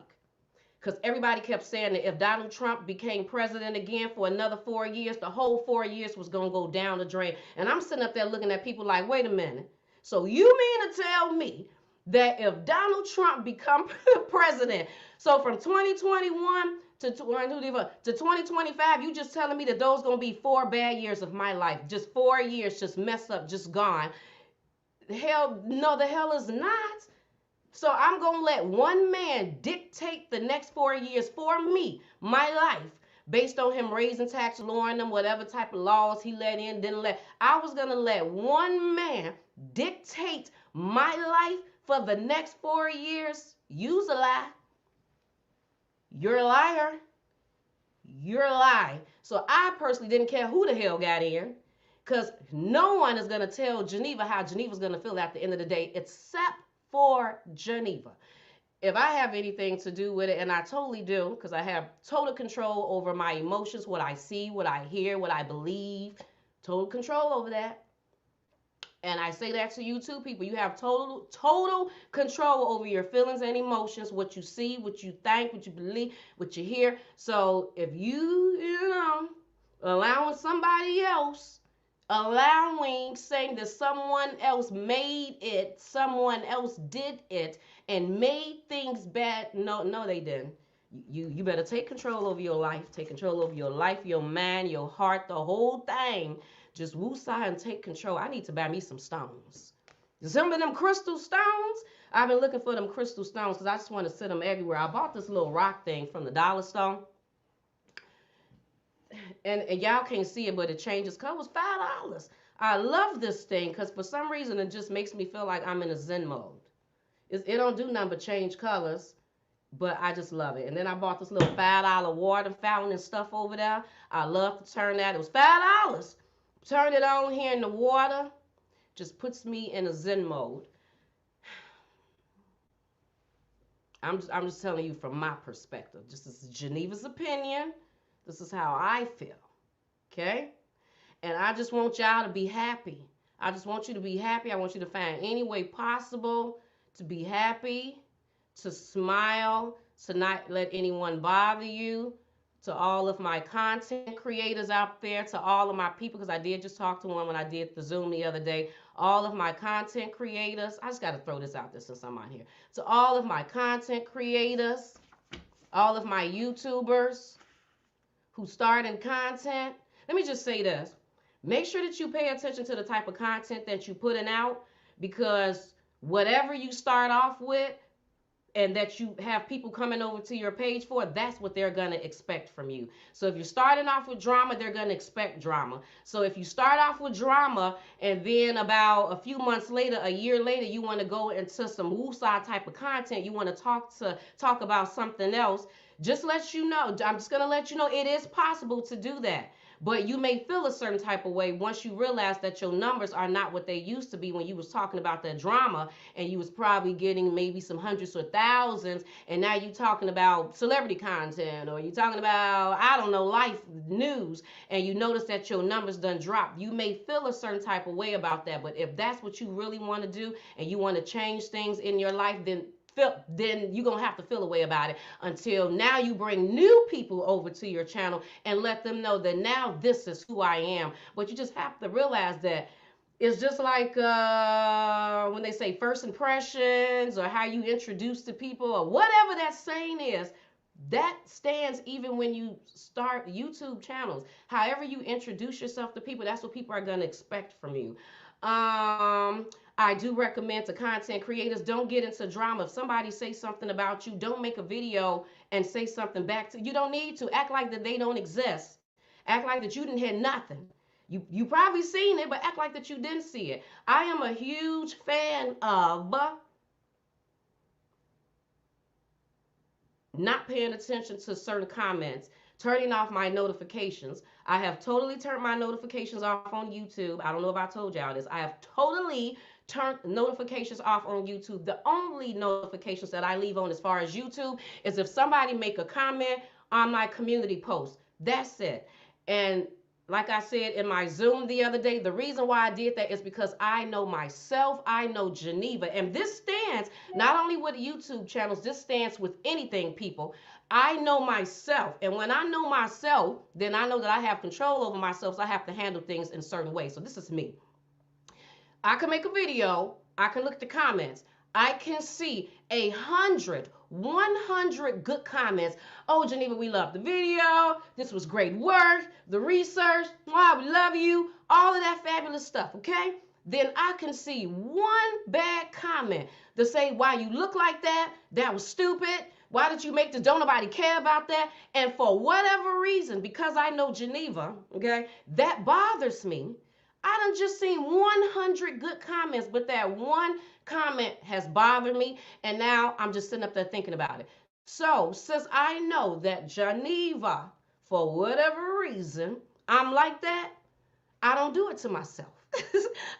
Because everybody kept saying that if Donald Trump became president again for another 4 years, the whole 4 years was going to go down the drain. And I'm sitting up there looking at people like, wait a minute. So you mean to tell me that if Donald Trump become president, so from 2021 to 2025, you just telling me that those going to be 4 bad years of my life. Just 4 years, just messed up, just gone. Hell, no, the hell is not. So I'm going to let one man dictate the next 4 years for me, my life, based on him raising taxes, lowering them, whatever type of laws he let in, didn't let. I was going to let one man dictate my life for the next 4 years. You's a lie. You're a liar. You're a lie. So I personally didn't care who the hell got in, because no one is going to tell Geneva how Geneva's going to feel at the end of the day, except for Geneva. If I have anything to do with it, and I totally do, because I have total control over my emotions, what I see, what I hear, what I believe, total control over that. And I say that to you too, people. You have total control over your feelings and emotions, what you see, what you think, what you believe, what you hear. So if you know, allowing somebody else, saying that someone else made it, someone else did it, and made things bad. No, no, they didn't. You better take control over your life, take control over your life, your mind, your heart, the whole thing. Just woosah and take control. I need to buy me some stones. Some of them crystal stones. I've been looking for them crystal stones because I just want to sit them everywhere. I bought this little rock thing from the dollar store. And y'all can't see it, but it changes color. It was $5. I love this thing because for some reason it just makes me feel like I'm in a Zen mode. It don't do nothing but change colors, but I just love it. And then I bought this little $5 water fountain and stuff over there. I love to turn that. It was $5. Turn it on here in the water. Just puts me in a Zen mode. I'm just telling you from my perspective. This is Geneva's opinion. This is how I feel. Okay? And I just want y'all to be happy. I just want you to be happy. I want you to find any way possible to be happy, to smile, to not let anyone bother you. To all of my content creators out there, to all of my people, because I did just talk to one when I did the Zoom the other day. All of my content creators, I just got to throw this out there since I'm on here. To all of my content creators, all of my YouTubers who start in content, let me just say this. Make sure that you pay attention to the type of content that you're putting out, because whatever you start off with, and that you have people coming over to your page for, that's what they're going to expect from you. So if you're starting off with drama, they're going to expect drama. So if you start off with drama and then about a few months later, a year later, you want to go into some woosah type of content, you want to talk about something else, just let you know. I'm just going to let you know it is possible to do that. But you may feel a certain type of way once you realize that your numbers are not what they used to be when you was talking about that drama, and you was probably getting maybe some hundreds or thousands, and now you talking about celebrity content, or you talking about, I don't know, life news, and you notice that your numbers done dropped. You may feel a certain type of way about that, but if that's what you really want to do and you want to change things in your life, then you're going to have to feel a way about it until now you bring new people over to your channel and let them know that now this is who I am. But you just have to realize that it's just like when they say first impressions, or how you introduce to people, or whatever that saying is, that stands even when you start YouTube channels. However you introduce yourself to people, that's what people are going to expect from you. I do recommend to content creators, don't get into drama. If somebody says something about you, don't make a video and say something back to you. Don't need to act like that they don't exist. Act like that you didn't hear nothing. You probably seen it, but act like that you didn't see it. I am a huge fan of not paying attention to certain comments, turning off my notifications. I have totally turned my notifications off on YouTube. I don't know if I told y'all this. I have totally turned notifications off on YouTube. The only notifications that I leave on as far as YouTube is if somebody make a comment on my community post. That's it. And like I said in my Zoom the other day, the reason why I did that is because I know myself, I know Geneva, and this stands not only with YouTube channels, this stands with anything, people. I know myself, and when I know myself, then I know that I have control over myself, so I have to handle things in certain ways. So this is me. I can make a video, I can look at the comments, I can see 100 good comments. Oh, Geneva, we love the video. This was great work. The research. Wow, we love you. All of that fabulous stuff, okay? Then I can see one bad comment to say, why you look like that? That was stupid. Why did you make this? Don't nobody care about that. And for whatever reason, because I know Geneva, okay, that bothers me. I done just seen 100 good comments, but that one comment has bothered me, and now I'm just sitting up there thinking about it. So, since I know that Geneva, for whatever reason, I'm like that, I don't do it to myself.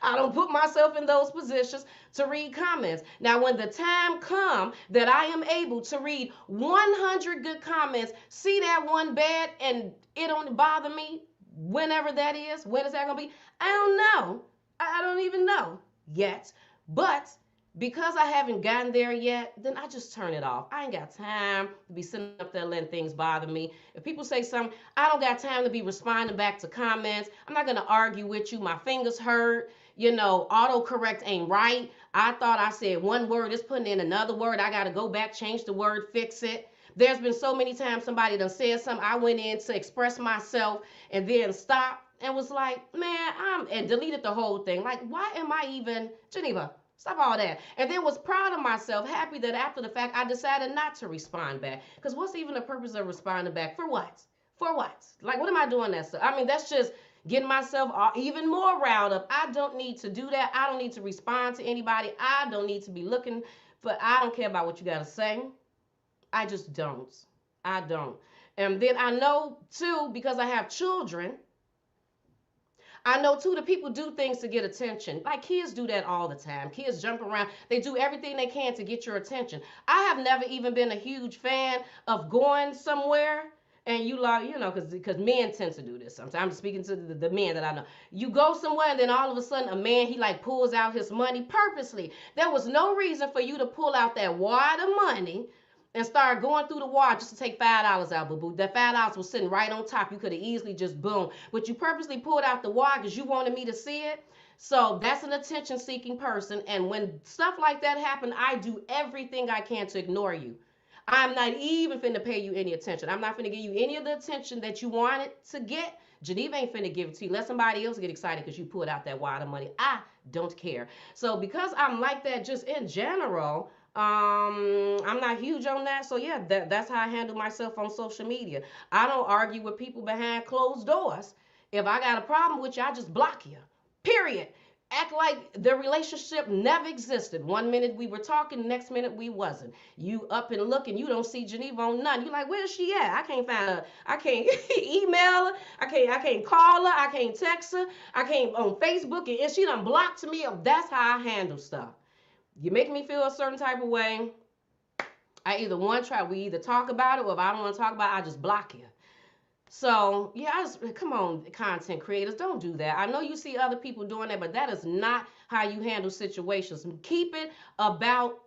I don't put myself in those positions to read comments. Now, when the time comes that I am able to read 100 good comments, see that one bad, and it don't bother me, whenever that is, when is that going to be? I don't know. I don't even know yet. But because I haven't gotten there yet, then I just turn it off. I ain't got time to be sitting up there letting things bother me. If people say something, I don't got time to be responding back to comments. I'm not going to argue with you. My fingers hurt. Autocorrect ain't right. I thought I said one word, it's putting in another word. I got to go back, change the word, fix it. There's been so many times somebody done said something. I went in to express myself and then stopped and was like, man, and deleted the whole thing. Like, why am I even, Geneva, stop all that. And then was proud of myself, happy that after the fact, I decided not to respond back. Because what's even the purpose of responding back? For what? For what? Like, what am I doing that stuff? I mean, that's just getting myself even more riled up. I don't need to do that. I don't need to respond to anybody. I don't need to be looking I don't care about what you got to say. I just don't. I don't. And then I know, too, because I have children, I know too that people do things to get attention. Like kids do that all the time. Kids jump around. They do everything they can to get your attention. I have never even been a huge fan of going somewhere and because men tend to do this sometimes. I'm speaking to the men that I know. You go somewhere and then all of a sudden a man, he like pulls out his money purposely. There was no reason for you to pull out that wad of money and start going through the wall just to take $5 out, boo-boo. That $5 was sitting right on top. You could have easily just boom. But you purposely pulled out the wad because you wanted me to see it. So that's an attention-seeking person. And when stuff like that happen, I do everything I can to ignore you. I'm not even finna pay you any attention. I'm not finna give you any of the attention that you wanted to get. Geneva ain't finna give it to you. Let somebody else get excited because you pulled out that wad of money. I don't care. So because I'm like that just in general, I'm not huge on that. So yeah, that's how I handle myself on social media. I don't argue with people behind closed doors. If I got a problem with you, I just block you. Period. Act like the relationship never existed. One minute we were talking, the next minute we wasn't. You up and looking, you don't see Geneva on none. You like, where's she at? I can't find her. I can't email her. I can't call her. I can't text her. I can't on Facebook, and she done blocked me. That's how I handle stuff. You make me feel a certain type of way. We either talk about it, or if I don't want to talk about it, I just block you. So yeah, come on, content creators, don't do that. I know you see other people doing that, but that is not how you handle situations. Keep it about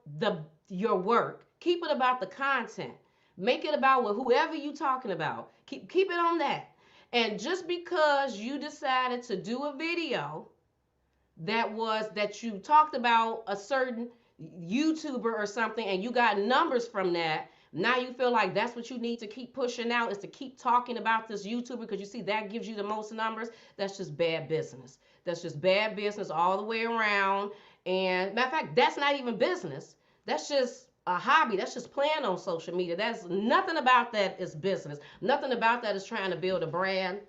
your work. Keep it about the content. Make it about whoever you talking about. Keep it on that. And just because you decided to do a video that you talked about a certain YouTuber or something and you got numbers from that, now you feel like that's what you need to keep pushing out is to keep talking about this YouTuber because you see that gives you the most numbers. That's just bad business. That's just bad business all the way around. And matter of fact, that's not even business. That's just a hobby. That's just playing on social media. That's nothing about that is business. Nothing about that is trying to build a brand.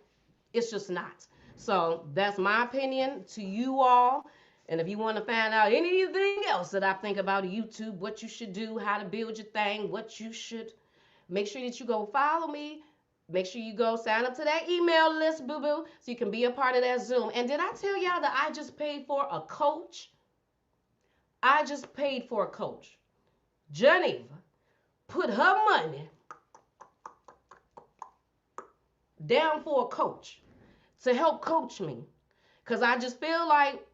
It's just not. So that's my opinion to you all. And if you want to find out anything else that I think about YouTube, what you should do, how to build your thing, what you should, make sure that you go follow me. Make sure you go sign up to that email list, boo-boo, so you can be a part of that Zoom. And did I tell y'all that I just paid for a coach? I just paid for a coach. Geneva put her money down for a coach to help coach me. Because I just feel like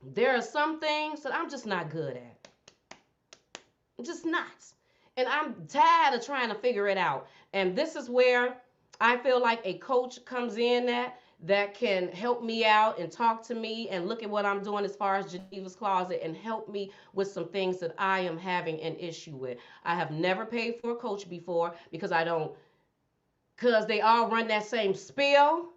there are some things that I'm just not good at. I'm just not. And I'm tired of trying to figure it out. And this is where I feel like a coach comes in that can help me out and talk to me and look at what I'm doing as far as Geneva's Closet and help me with some things that I am having an issue with. I have never paid for a coach before because they all run that same spiel.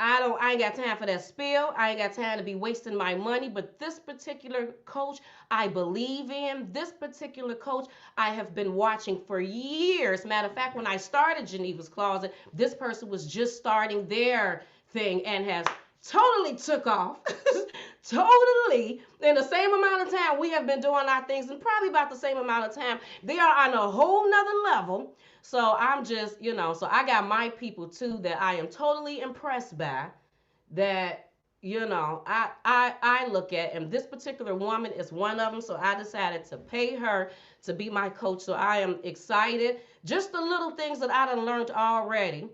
I ain't got time for that spill. I ain't got time to be wasting my money. But this particular coach, I believe in. This particular coach, I have been watching for years. Matter of fact, when I started Geneva's Closet, this person was just starting their thing and has totally took off. Totally. In the same amount of time we have been doing our things, and probably about the same amount of time, they are on a whole nother level. So I'm just, so I got my people too that I am totally impressed by that, I look at, and this particular woman is one of them. So I decided to pay her to be my coach. So I am excited. Just the little things that I done learned already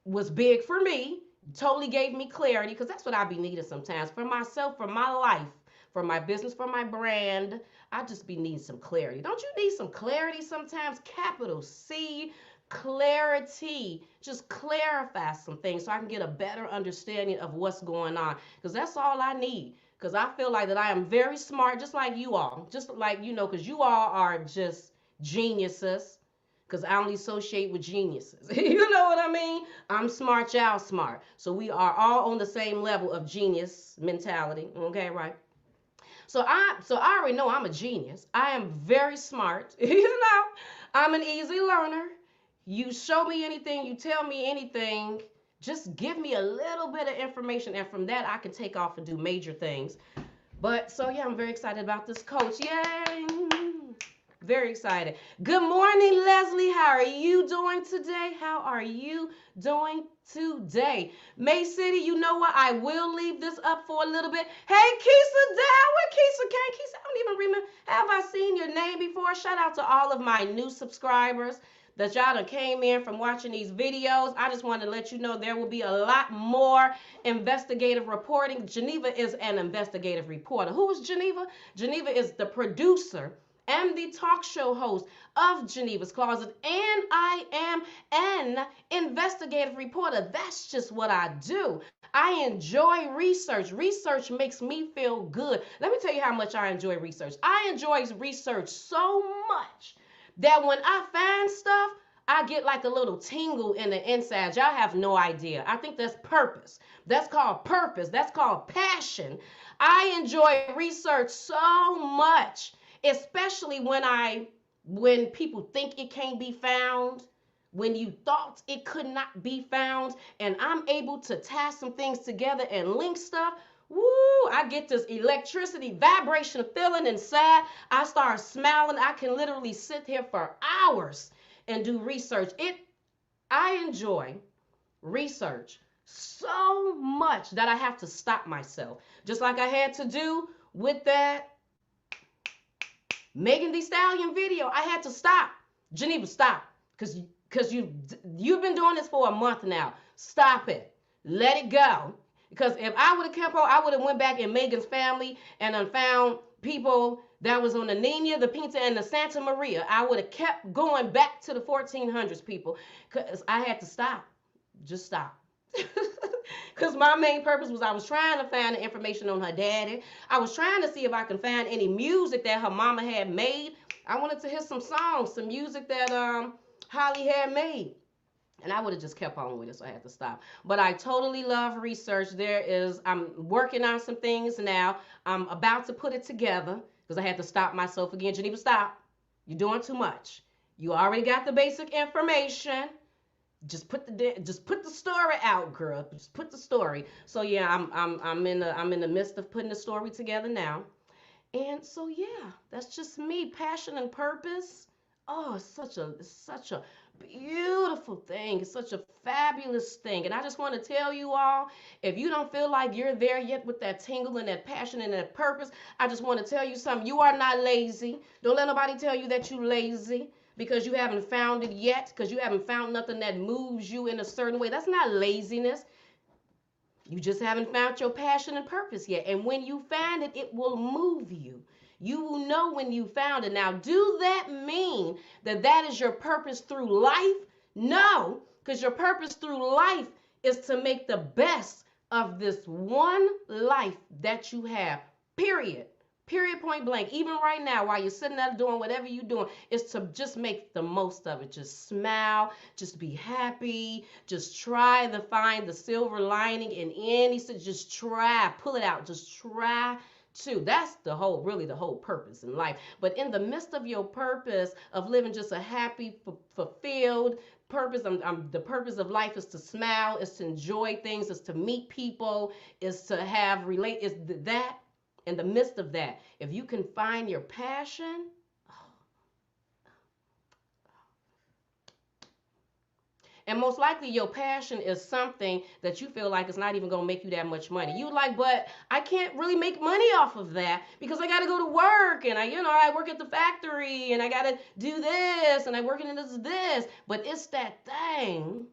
was big for me. Totally gave me clarity because that's what I be needing sometimes for myself, for my life, for my business, for my brand. I just be needing some clarity. Don't you need some clarity sometimes? Capital C, clarity. Just clarify some things so I can get a better understanding of what's going on because that's all I need. Because I feel like that I am very smart, just like you all, just like because you all are just geniuses because I only associate with geniuses. You know what I mean? I'm smart, y'all smart. So we are all on the same level of genius mentality. Okay, right? So I already know I'm a genius. I am very smart. I'm an easy learner. You show me anything, you tell me anything, just give me a little bit of information, and from that I can take off and do major things. But so yeah, I'm very excited about this coach. Yay! Very excited. Good morning, Leslie. How are you doing today? How are you doing today? May City, you know what? I will leave this up for a little bit. Hey, Keisha down. Where Keisha came? Keisha, I don't even remember. Have I seen your name before? Shout out to all of my new subscribers that y'all done came in from watching these videos. I just want to let you know there will be a lot more investigative reporting. Geneva is an investigative reporter. Who is Geneva? Geneva is the producer and the talk show host of Geneva's Closet, and I am an investigative reporter. That's just what I do. I enjoy research. Research makes me feel good. Let me tell you how much I enjoy research. I enjoy research so much that when I find stuff, I get like a little tingle in the inside. Y'all have no idea. I think that's purpose. That's called purpose. That's called passion. I enjoy research so much, especially when people think it can't be found, when you thought it could not be found, and I'm able to tie some things together and link stuff. Woo, I get this electricity vibration feeling inside. I start smiling. I can literally sit here for hours and do research. I enjoy research so much that I have to stop myself. Just like I had to do with that Megan Thee Stallion video. I had to stop. Geneva, stop. Because you've been doing this for a month now. Stop it. Let it go. Because if I would have kept on, I would have went back in Megan's family and found people that was on the Nina, the Pinta, and the Santa Maria. I would have kept going back to the 1400s people because I had to stop. Just stop. Because my main purpose was I was trying to find the information on her daddy. I was trying to see if I can find any music that her mama had made. I wanted to hear some songs, some music that Holly had made. And I would have just kept on with it, so I had to stop. But I totally love research. I'm working on some things now. I'm about to put it together because I had to stop myself again. Geneva, stop. You're doing too much. You already got the basic information. Just put the story out, girl. Just put the story. So yeah, I'm in the midst of putting the story together now. And so yeah, that's just me. Passion and purpose. Oh, it's such a beautiful thing. It's such a fabulous thing. And I just want to tell you all, if you don't feel like you're there yet with that tingle and that passion and that purpose, I just want to tell you something. You are not lazy. Don't let nobody tell you that you're lazy because you haven't found it yet, because you haven't found nothing that moves you in a certain way. That's not laziness. You just haven't found your passion and purpose yet. And when you find it, it will move you. You will know when you found it. Now, do that mean that that is your purpose through life? No, because your purpose through life is to make the best of this one life that you have. Period. Period, point blank. Even right now, while you're sitting there doing whatever you're doing, is to just make the most of it. Just smile, just be happy, just try to find the silver lining in any, just try, pull it out, just try to. That's really the whole purpose in life. But in the midst of your purpose of living just a happy, fulfilled purpose, the purpose of life is to smile, is to enjoy things, is to meet people, is to is that. In the midst of that, if you can find your passion, and most likely your passion is something that you feel like it's not even going to make you that much money. You like, but I can't really make money off of that because I got to go to work and I work at the factory and I got to do this and I work in this. But it's that thing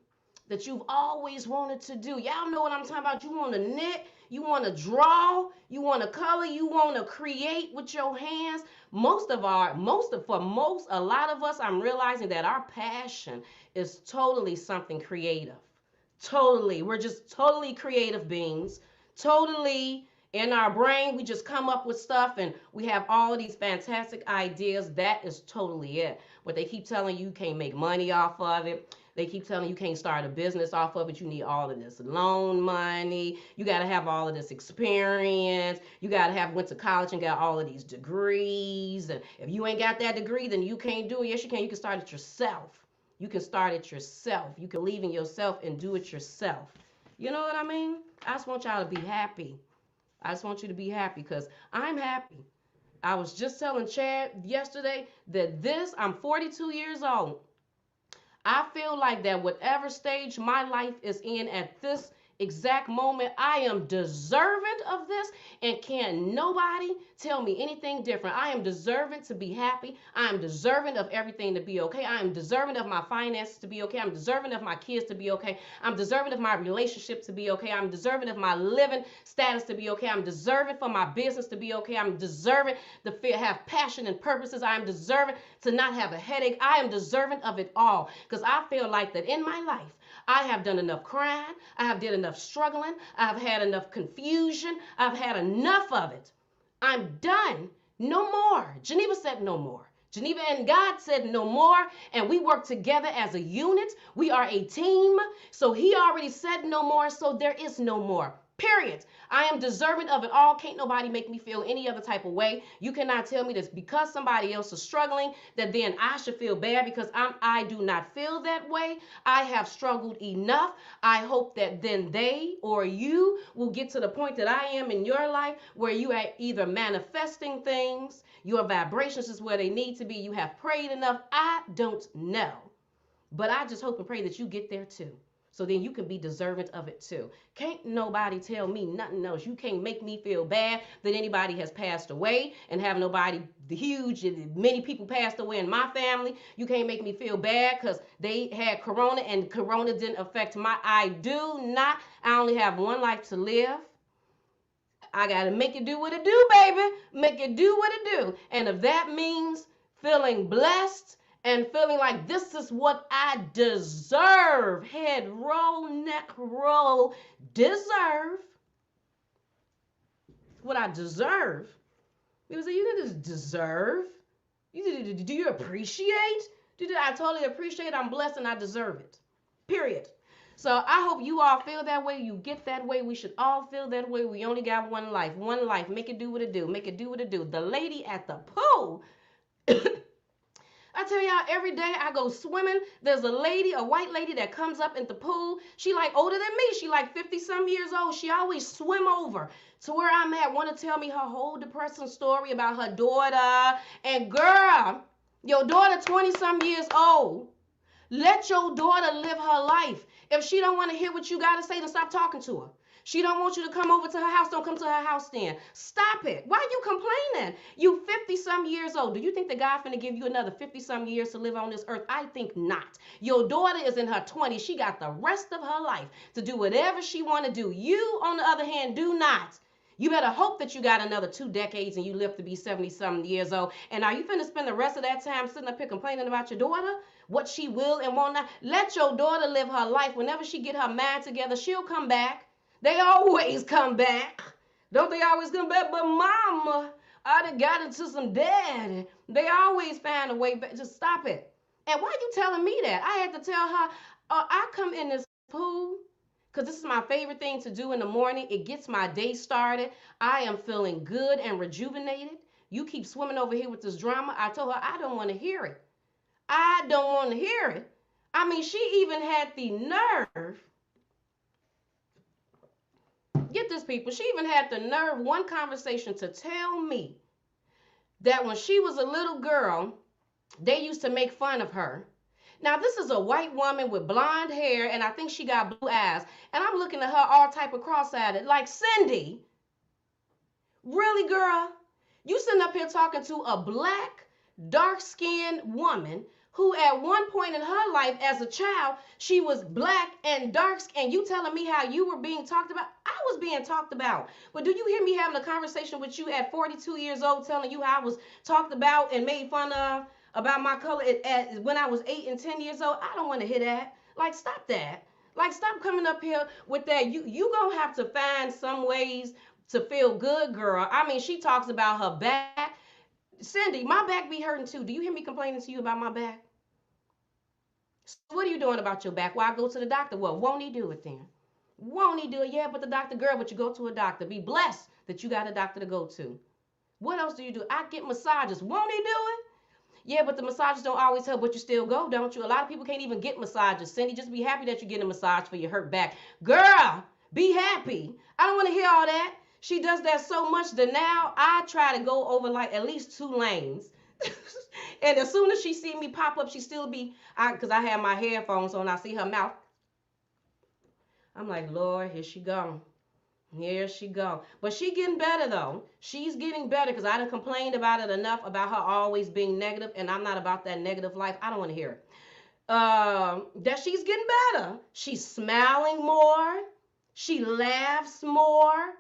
that you've always wanted to do. Y'all know what I'm talking about. You want to knit, you want to draw, you want to color, you want to create with your hands. A lot of us, I'm realizing that our passion is totally something creative. Totally. We're just totally creative beings. Totally in our brain, we just come up with stuff and we have all of these fantastic ideas. That is totally it. But they keep telling you can't make money off of it. They keep telling you can't start a business off of it. You need all of this loan money. You got to have all of this experience. You got to have went to college and got all of these degrees. And if you ain't got that degree, then you can't do it. Yes, you can. You can start it yourself. You can start it yourself. You can believe in yourself and do it yourself. You know what I mean? I just want y'all to be happy. I just want you to be happy because I'm happy. I was just telling Chad yesterday that I'm 42 years old. I feel like that whatever stage my life is in at this exact moment, I am deserving of this, and can't nobody tell me anything different. I am deserving to be happy. I am deserving of everything to be okay. I am deserving of my finances to be okay. I'm deserving of my kids to be okay. I'm deserving of my relationship to be okay. I'm deserving of my living status to be okay. I'm deserving for my business to be okay. I'm deserving to have passion and purposes. I am deserving to not have a headache. I am deserving of it all because I feel like that in my life, I have done enough crying. I have did enough struggling. I've had enough confusion. I've had enough of it. I'm done. No more. Geneva said no more. Geneva and God said no more. And we work together as a unit. We are a team. So he already said no more. So there is no more. Period. I am deserving of it all. Can't nobody make me feel any other type of way. You cannot tell me that because somebody else is struggling, that then I should feel bad because I do not feel that way. I have struggled enough. I hope that then they or you will get to the point that I am in your life where you are either manifesting things, your vibrations is where they need to be. You have prayed enough. I don't know. But I just hope and pray that you get there too. So then you can be deserving of it too. Can't nobody tell me nothing else. You can't make me feel bad that anybody has passed away and have nobody many people passed away in my family. You can't make me feel bad because they had corona and corona didn't affect I do not. I only have one life to live. I got to make it do what it do, baby. Make it do what it do. And if that means feeling blessed and feeling like this is what I deserve, head roll, neck roll, deserve what I deserve. People say, you didn't deserve. Do you appreciate? I totally appreciate. I'm blessed and I deserve it. Period. So I hope you all feel that way. You get that way. We should all feel that way. We only got one life. One life. Make it do what it do. Make it do what it do. The lady at the pool. I tell y'all, every day I go swimming, there's a white lady that comes up in the pool. She like older than me. She like 50 some years old. She always swim over to where I'm at. Want to tell me her whole depressing story about her daughter. And girl, your daughter 20 some years old. Let your daughter live her life. If she don't want to hear what you got to say, then stop talking to her. She don't want you to come over to her house. Don't come to her house then. Stop it. Why are you complaining? You 50 some years old. Do you think that God finna give you another 50 some years to live on this earth? I think not. Your daughter is in her 20s. She got the rest of her life to do whatever she want to do. You, on the other hand, do not. You better hope that you got another 2 decades and you live to be 70 some years old. And are you finna spend the rest of that time sitting up here complaining about your daughter? What she will and won't not? Let your daughter live her life. Whenever she get her mind together, she'll come back. They always come back. Don't they always come back? But mama, I done got into some daddy. They always find a way back. Just stop it. And why are you telling me that? I had to tell her, I come in this pool because this is my favorite thing to do in the morning. It gets my day started. I am feeling good and rejuvenated. You keep swimming over here with this drama. I told her I don't want to hear it. I don't want to hear it. I mean, she even had the nerve. Get this, people. She even had the nerve, one conversation, to tell me that when she was a little girl, they used to make fun of her. Now, this is a white woman with blonde hair, and I think she got blue eyes. And I'm looking at her all type of cross-eyed, like, Cindy, really, girl? You sitting up here talking to a black, dark-skinned woman who at one point in her life as a child, she was black and dark skinned. You telling me how you were being talked about? I was being talked about. But do you hear me having a conversation with you at 42 years old telling you how I was talked about and made fun of about my color when I was 8 and 10 years old? I don't want to hear that. Like, stop that. Like, stop coming up here with that. You gonna have to find some ways to feel good, girl. I mean, she talks about her back. Cindy, my back be hurting too. Do you hear me complaining to you about my back? So what are you doing about your back? Well, I go to the doctor. Well, won't he do it then? Won't he do it? Yeah, but the doctor, girl, but you go to a doctor. Be blessed that you got a doctor to go to. What else do you do? I get massages. Won't he do it? Yeah, but the massages don't always help, but you still go, don't you? A lot of people can't even get massages. Cindy, just be happy that you get a massage for your hurt back. Girl, be happy. I don't want to hear all that. She does that so much that now I try to go over like at least 2 lanes. And as soon as she see me pop up, she still be, because I have my headphones on, I see her mouth. I'm like, Lord, here she go. Here she go. But she getting better though. She's getting better because I done complained about it enough about her always being negative, and I'm not about that negative life. I don't want to hear it. That she's getting better. She's smiling more. She laughs more.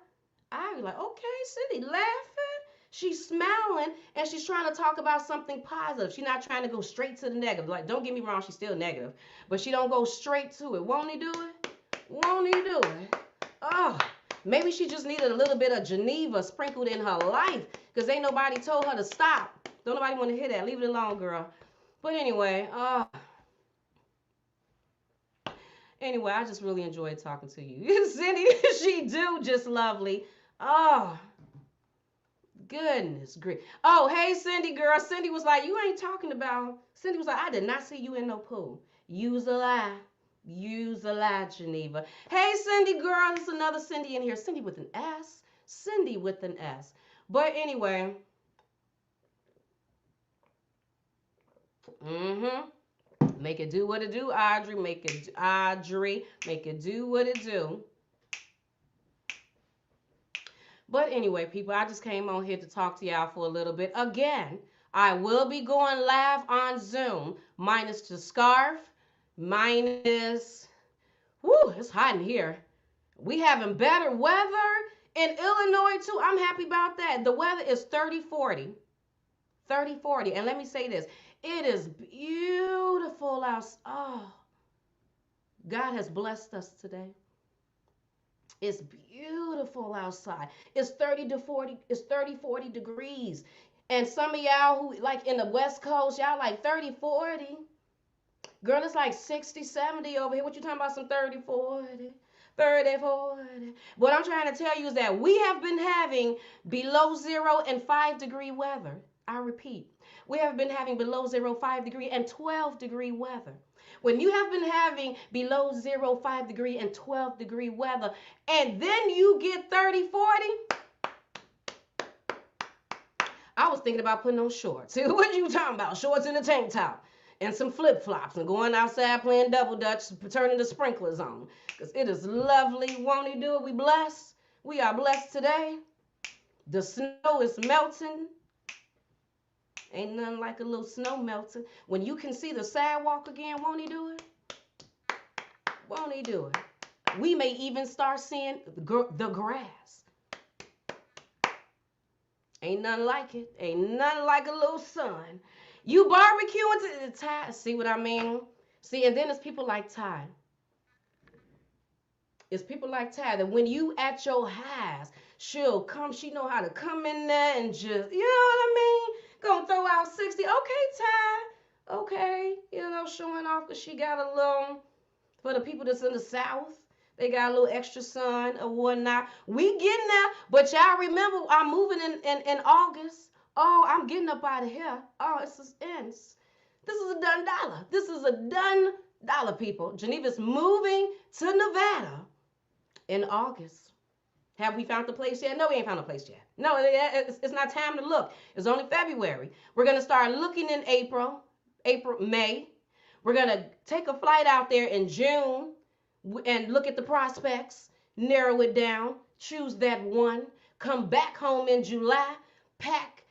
I was like, okay, Cindy, laughing. She's smiling and she's trying to talk about something positive. She's not trying to go straight to the negative. Like, don't get me wrong, she's still negative, but she don't go straight to it. Won't he do it? Won't he do it? Oh, maybe she just needed a little bit of Geneva sprinkled in her life because ain't nobody told her to stop. Don't nobody want to hear that. Leave it alone, girl. But anyway, I just really enjoyed talking to you. Cindy, she do just lovely. Oh, goodness grief. Oh, hey, Cindy, girl. Cindy was like, you ain't talking about. Cindy was like, I did not see you in no pool. Use a lie. Use a lie, Geneva. Hey, Cindy, girl. There's another Cindy in here. Cindy with an S. Cindy with an S. But anyway. Make it do what it do, Audrey. Make it do what it do. But anyway, people, I just came on here to talk to y'all for a little bit. Again, I will be going live on Zoom, minus the scarf, minus, it's hot in here. We having better weather in Illinois too. I'm happy about that. The weather is 30-40. 30-40. And let me say this. It is beautiful outside. Oh, God has blessed us today. It's beautiful outside. It's 30-40 degrees. And some of y'all who like in the West Coast, y'all like 30-40. Girl, it's like 60-70 over here. What you talking about, some 30-40? 30-40. What I'm trying to tell you is that we have been having below 0 and 5-degree weather. I repeat, we have been having below 0, 5-degree and 12-degree weather. When you have been having below 0, 5-degree and 12-degree weather, and then you get 30-40, I was thinking about putting on shorts. What you talking about? Shorts and a tank top and some flip-flops and going outside playing double dutch, turning the sprinklers on. Because it is lovely. Won't he do it? We blessed. We are blessed today. The snow is melting. Ain't nothing like a little snow melting. When you can see the sidewalk again, won't he do it? Won't he do it? We may even start seeing the grass. Ain't nothing like it. Ain't nothing like a little sun. You barbecuing to Ty. See what I mean? See, and then it's people like Ty. It's people like Ty that when you at your highs, she'll come. She know how to come in there and just, you know what I mean? Gonna throw out 60. Okay, Ty. Okay. You know, showing off because she got a little, for the people that's in the South, they got a little extra sun or whatnot. We getting there. But y'all remember, I'm moving in August. Oh, I'm getting up out of here. Oh, this is a done dollar. This is a done dollar, people. Geneva's moving to Nevada in August. Have we found the place yet? No, we ain't found a place yet. No, it's not time to look. It's only February. We're going to start looking in May. We're going to take a flight out there in June and look at the prospects, narrow it down, choose that one, come back home in July, pack.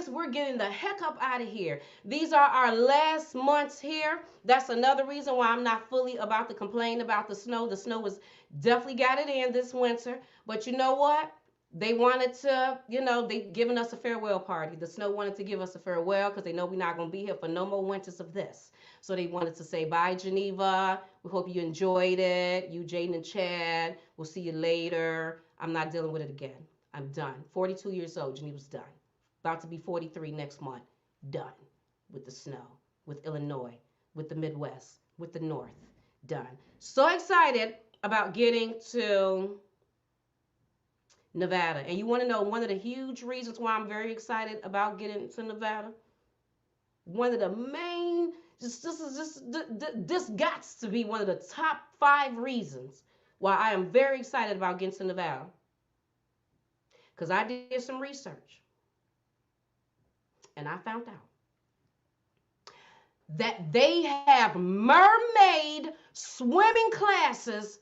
August, we're getting the heck up out of here. These are our last months here. That's another reason why I'm not fully about to complain about the snow. The snow has definitely got it in this winter. But you know what? They wanted to, they giving us a farewell party. The snow wanted to give us a farewell because they know we're not going to be here for no more winters of this. So they wanted to say bye, Geneva. We hope you enjoyed it. You, Jaden, and Chad. We'll see you later. I'm not dealing with it again. I'm done. 42 years old. Geneva's done. About to be 43 next month. Done with the snow, with Illinois, with the Midwest, with the North. Done. So excited about getting to Nevada. And you want to know one of the huge reasons why I'm very excited about getting to Nevada? One of the main, this gots to be one of the top 5 reasons why I am very excited about getting to Nevada. Because I did some research. And I found out that they have mermaid swimming classes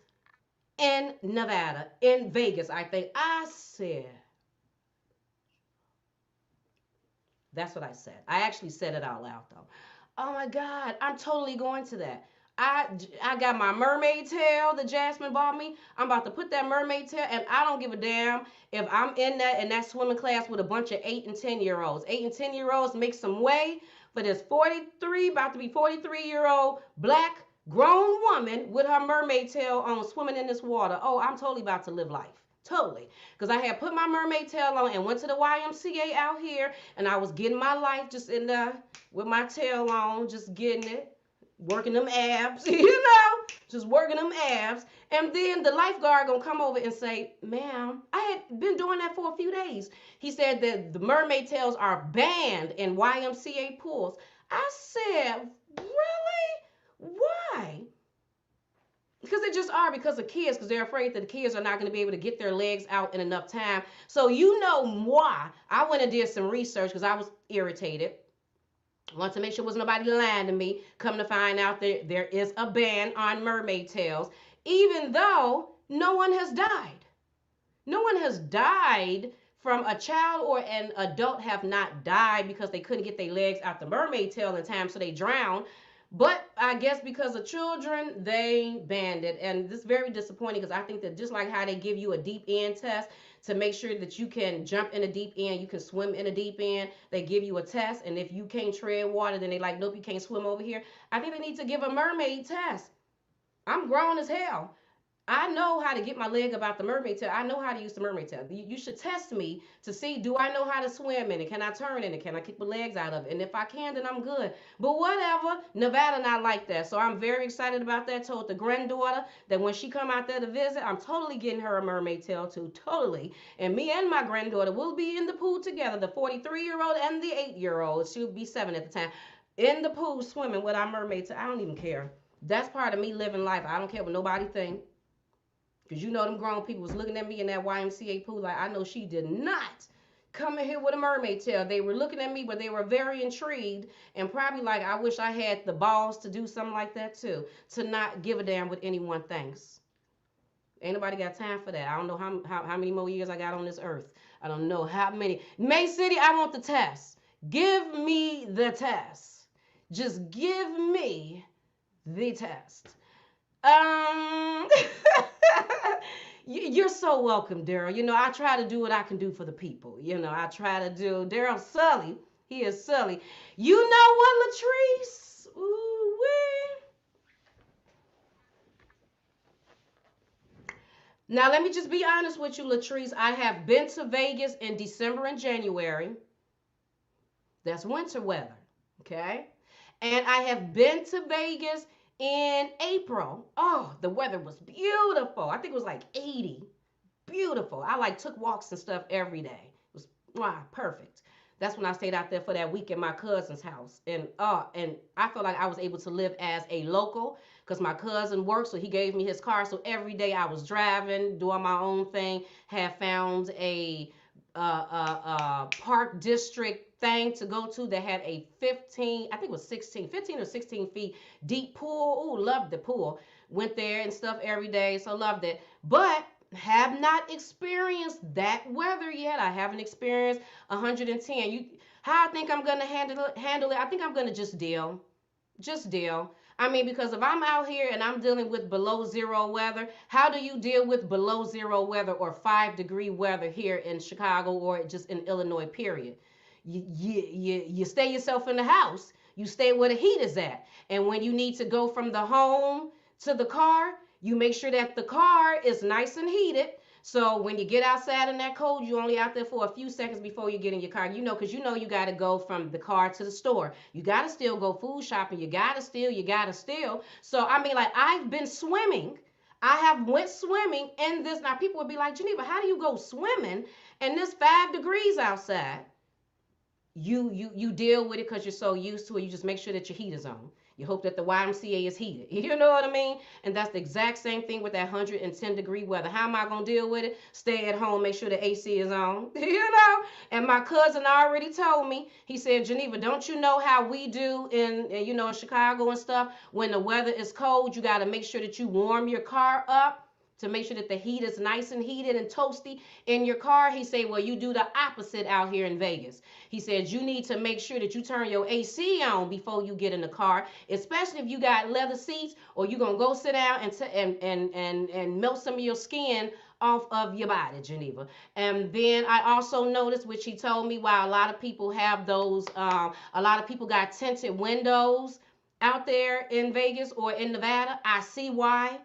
in Nevada, in Vegas, I think. I said, that's what I said. I actually said it out loud, though. Oh, my God, I'm totally going to that. I got my mermaid tail that Jasmine bought me. I'm about to put that mermaid tail, and I don't give a damn if I'm in that swimming class with a bunch of 8 and 10-year-olds. 8 and 10-year-olds make some way for this 43, about to be 43-year-old black grown woman with her mermaid tail on swimming in this water. Oh, I'm totally about to live life. Totally. Because I had put my mermaid tail on and went to the YMCA out here, and I was getting my life just in there with my tail on, just getting it. Working them abs, just working them abs. And then the lifeguard gonna come over and say, ma'am, I had been doing that for a few days. He said that the mermaid tails are banned in YMCA pools. I said, really? Why? Because they just are, because of kids, because they're afraid that the kids are not going to be able to get their legs out in enough time. So you know why. I went and did some research because I was irritated. I want to make sure there was nobody lying to me. Come to find out that there is a ban on mermaid tails, even though no one has died. No one has died from a child or an adult have not died because they couldn't get their legs out the mermaid tail in time, so they drowned. But I guess because of children, they banned it. And this is very disappointing because I think that just like how they give you a deep end test to make sure that you can jump in a deep end, you can swim in a deep end, they give you a test. And if you can't tread water, then they like, nope, you can't swim over here. I think they need to give a mermaid test. I'm grown as hell. I know how to get my leg about the mermaid tail. I know how to use the mermaid tail. You should test me to see, do I know how to swim in it? Can I turn in it? Can I kick my legs out of it? And if I can, then I'm good. But whatever, Nevada not like that. So I'm very excited about that. Told the granddaughter that when she come out there to visit, I'm totally getting her a mermaid tail too. Totally. And me and my granddaughter will be in the pool together. The 43-year-old and the 8-year-old. She'll be 7 at the time. In the pool swimming with our mermaid tail. I don't even care. That's part of me living life. I don't care what nobody think. Because you know them grown people was looking at me in that YMCA pool like, I know she did not come in here with a mermaid tail. They were looking at me, but they were very intrigued and probably like, I wish I had the balls to do something like that too, to not give a damn what anyone thinks. Ain't nobody got time for that. I don't know how many more years I got on this earth. I don't know how many. May City, I want the test. Give me the test. Just give me the test. You're so welcome, Daryl. I try to do what I can do for the people. I try to do. Daryl Sully, he is Sully. You know what, Latrice? Ooh-wee. Now, let me just be honest with you, Latrice. I have been to Vegas in December and January. That's winter weather, okay? And I have been to Vegas in April. Oh, the weather was beautiful. I think it was like 80. Beautiful. I took walks and stuff every day. It was perfect. That's when I stayed out there for that week at my cousin's house. And I felt like I was able to live as a local because my cousin worked, so he gave me his car. So every day I was driving, doing my own thing, had found a park district thing to go to that had a 15 or 16 feet deep pool. Ooh, loved the pool. Went there and stuff every day, so loved it. But have not experienced that weather yet. I haven't experienced 110. How I think I'm gonna handle it. I think I'm gonna just deal. I mean, because if I'm out here and I'm dealing with below zero weather, how do you deal with below zero weather or 5-degree weather here in Chicago or just in Illinois, period? You stay yourself in the house. You stay where the heat is at. And when you need to go from the home to the car, you make sure that the car is nice and heated. So when you get outside in that cold, you're only out there for a few seconds before you get in your car. Because you got to go from the car to the store. You got to still go food shopping. You got to still. So I mean, like, I've been swimming. I have went swimming in this. Now people would be like, Geneva, how do you go swimming and this 5 degrees outside? You deal with it because you're so used to it. You just make sure that your heat is on. You hope that the YMCA is heated. You know what I mean? And that's the exact same thing with that 110-degree weather. How am I going to deal with it? Stay at home, make sure the AC is on. And my cousin already told me, he said, Geneva, don't you know how we do in Chicago and stuff? When the weather is cold, you got to make sure that you warm your car up to make sure that the heat is nice and heated and toasty in your car. He said, well, you do the opposite out here in Vegas. He said, you need to make sure that you turn your AC on before you get in the car, especially if you got leather seats or you're going to go sit down and melt some of your skin off of your body, Geneva. And then I also noticed, which he told me, while a lot of people have those, a lot of people got tinted windows out there in Vegas or in Nevada. I see why.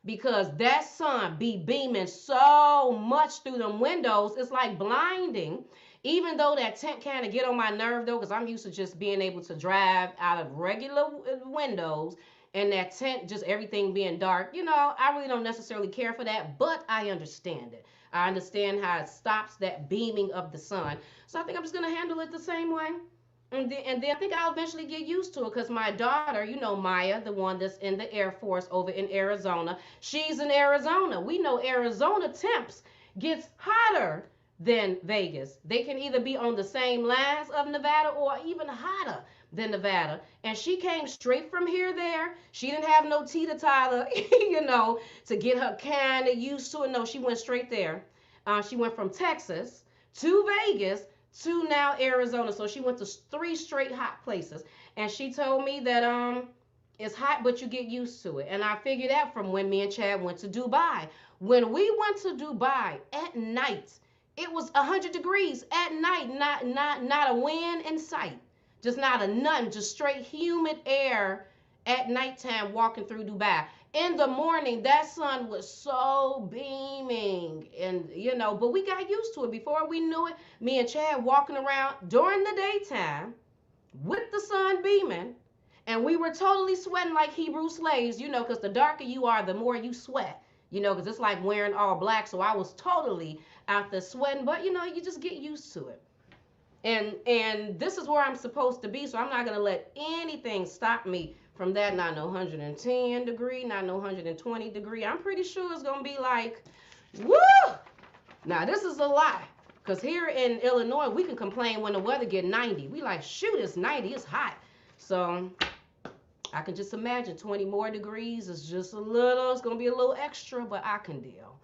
Because that sun be beaming so much through them windows, it's like blinding. Even though that tent kind of get on my nerve though, because I'm used to just being able to drive out of regular windows, and that tent, just everything being dark. I really don't necessarily care for that, but I understand it. I understand how it stops that beaming of the sun. So I think I'm just gonna handle it the same way. And then I think I'll eventually get used to it because my daughter, Maya, the one that's in the Air Force over in Arizona, she's in Arizona. We know Arizona temps gets hotter than Vegas. They can either be on the same lines of Nevada or even hotter than Nevada. And she came straight from here there. She didn't have no Tita Tyler, to get her kind of used to it. No, she went straight there. She went from Texas to Vegas to now Arizona. So she went to 3 straight hot places. And she told me that it's hot, but you get used to it. And I figured out from when me and Chad went to Dubai. When we went to Dubai at night, it was 100 degrees at night, not a wind in sight. Just not a nothing, just straight humid air at nighttime walking through Dubai. In the morning, that sun was so beaming, and but we got used to it. Before we knew it, me and Chad walking around during the daytime with the sun beaming, and we were totally sweating like Hebrew slaves, because the darker you are, the more you sweat, because it's like wearing all black. So I was totally out there sweating, but you just get used to it. And this is where I'm supposed to be, so I'm not gonna let anything stop me from that. Not no 110 degree, not no 120 degree. I'm pretty sure it's gonna be like, woo! Now this is a lie, because here in Illinois we can complain when the weather get 90. We like, shoot, it's 90, it's hot. So I can just imagine 20 more degrees is just it's gonna be a little extra, but I can deal.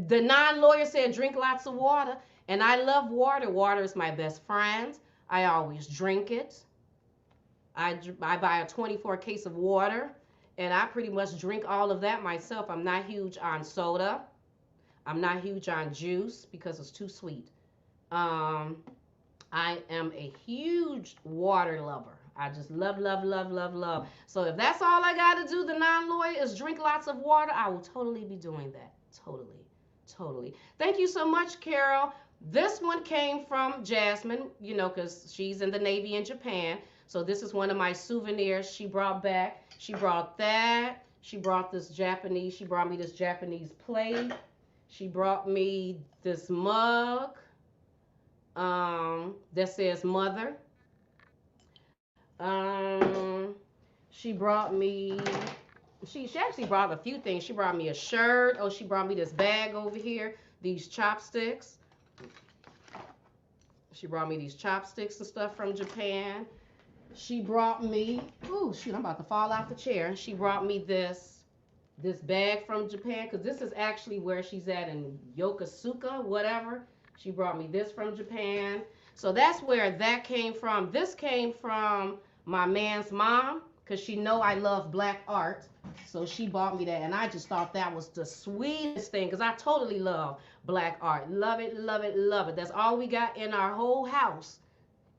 The non-lawyer said drink lots of water, and I love water. Water is my best friend. I always drink it. I buy a 24 case of water, and I pretty much drink all of that myself. I'm not huge on soda. I'm not huge on juice because it's too sweet. I am a huge water lover. I just love, love, love, love, love. So if that's all I got to do, the non-lawyer, is drink lots of water, I will totally be doing that. Totally. Thank you so much, Carol. This one came from Jasmine, because she's in the Navy in Japan. So this is one of my souvenirs she brought back. She brought that. She brought this Japanese. She brought me this Japanese plate. She brought me this mug that says mother. She brought me, she actually brought a few things. She brought me a shirt. Oh, she brought me this bag over here, these chopsticks. She brought me these chopsticks and stuff from Japan. She brought me, oh shoot, I'm about to fall out the chair. She brought me this this bag from Japan, because this is actually where she's at in Yokosuka, whatever. She brought me this from Japan. So that's where that came from. This came from my man's mom, because she know I love black art. So she bought me that, and I just thought that was the sweetest thing, because I totally love black art. Love it, love it, love it. That's all we got in our whole house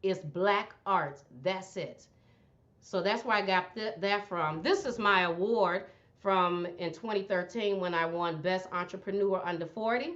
is black art. That's it. So that's where I got that from. This is my award from in 2013 when I won Best Entrepreneur Under 40.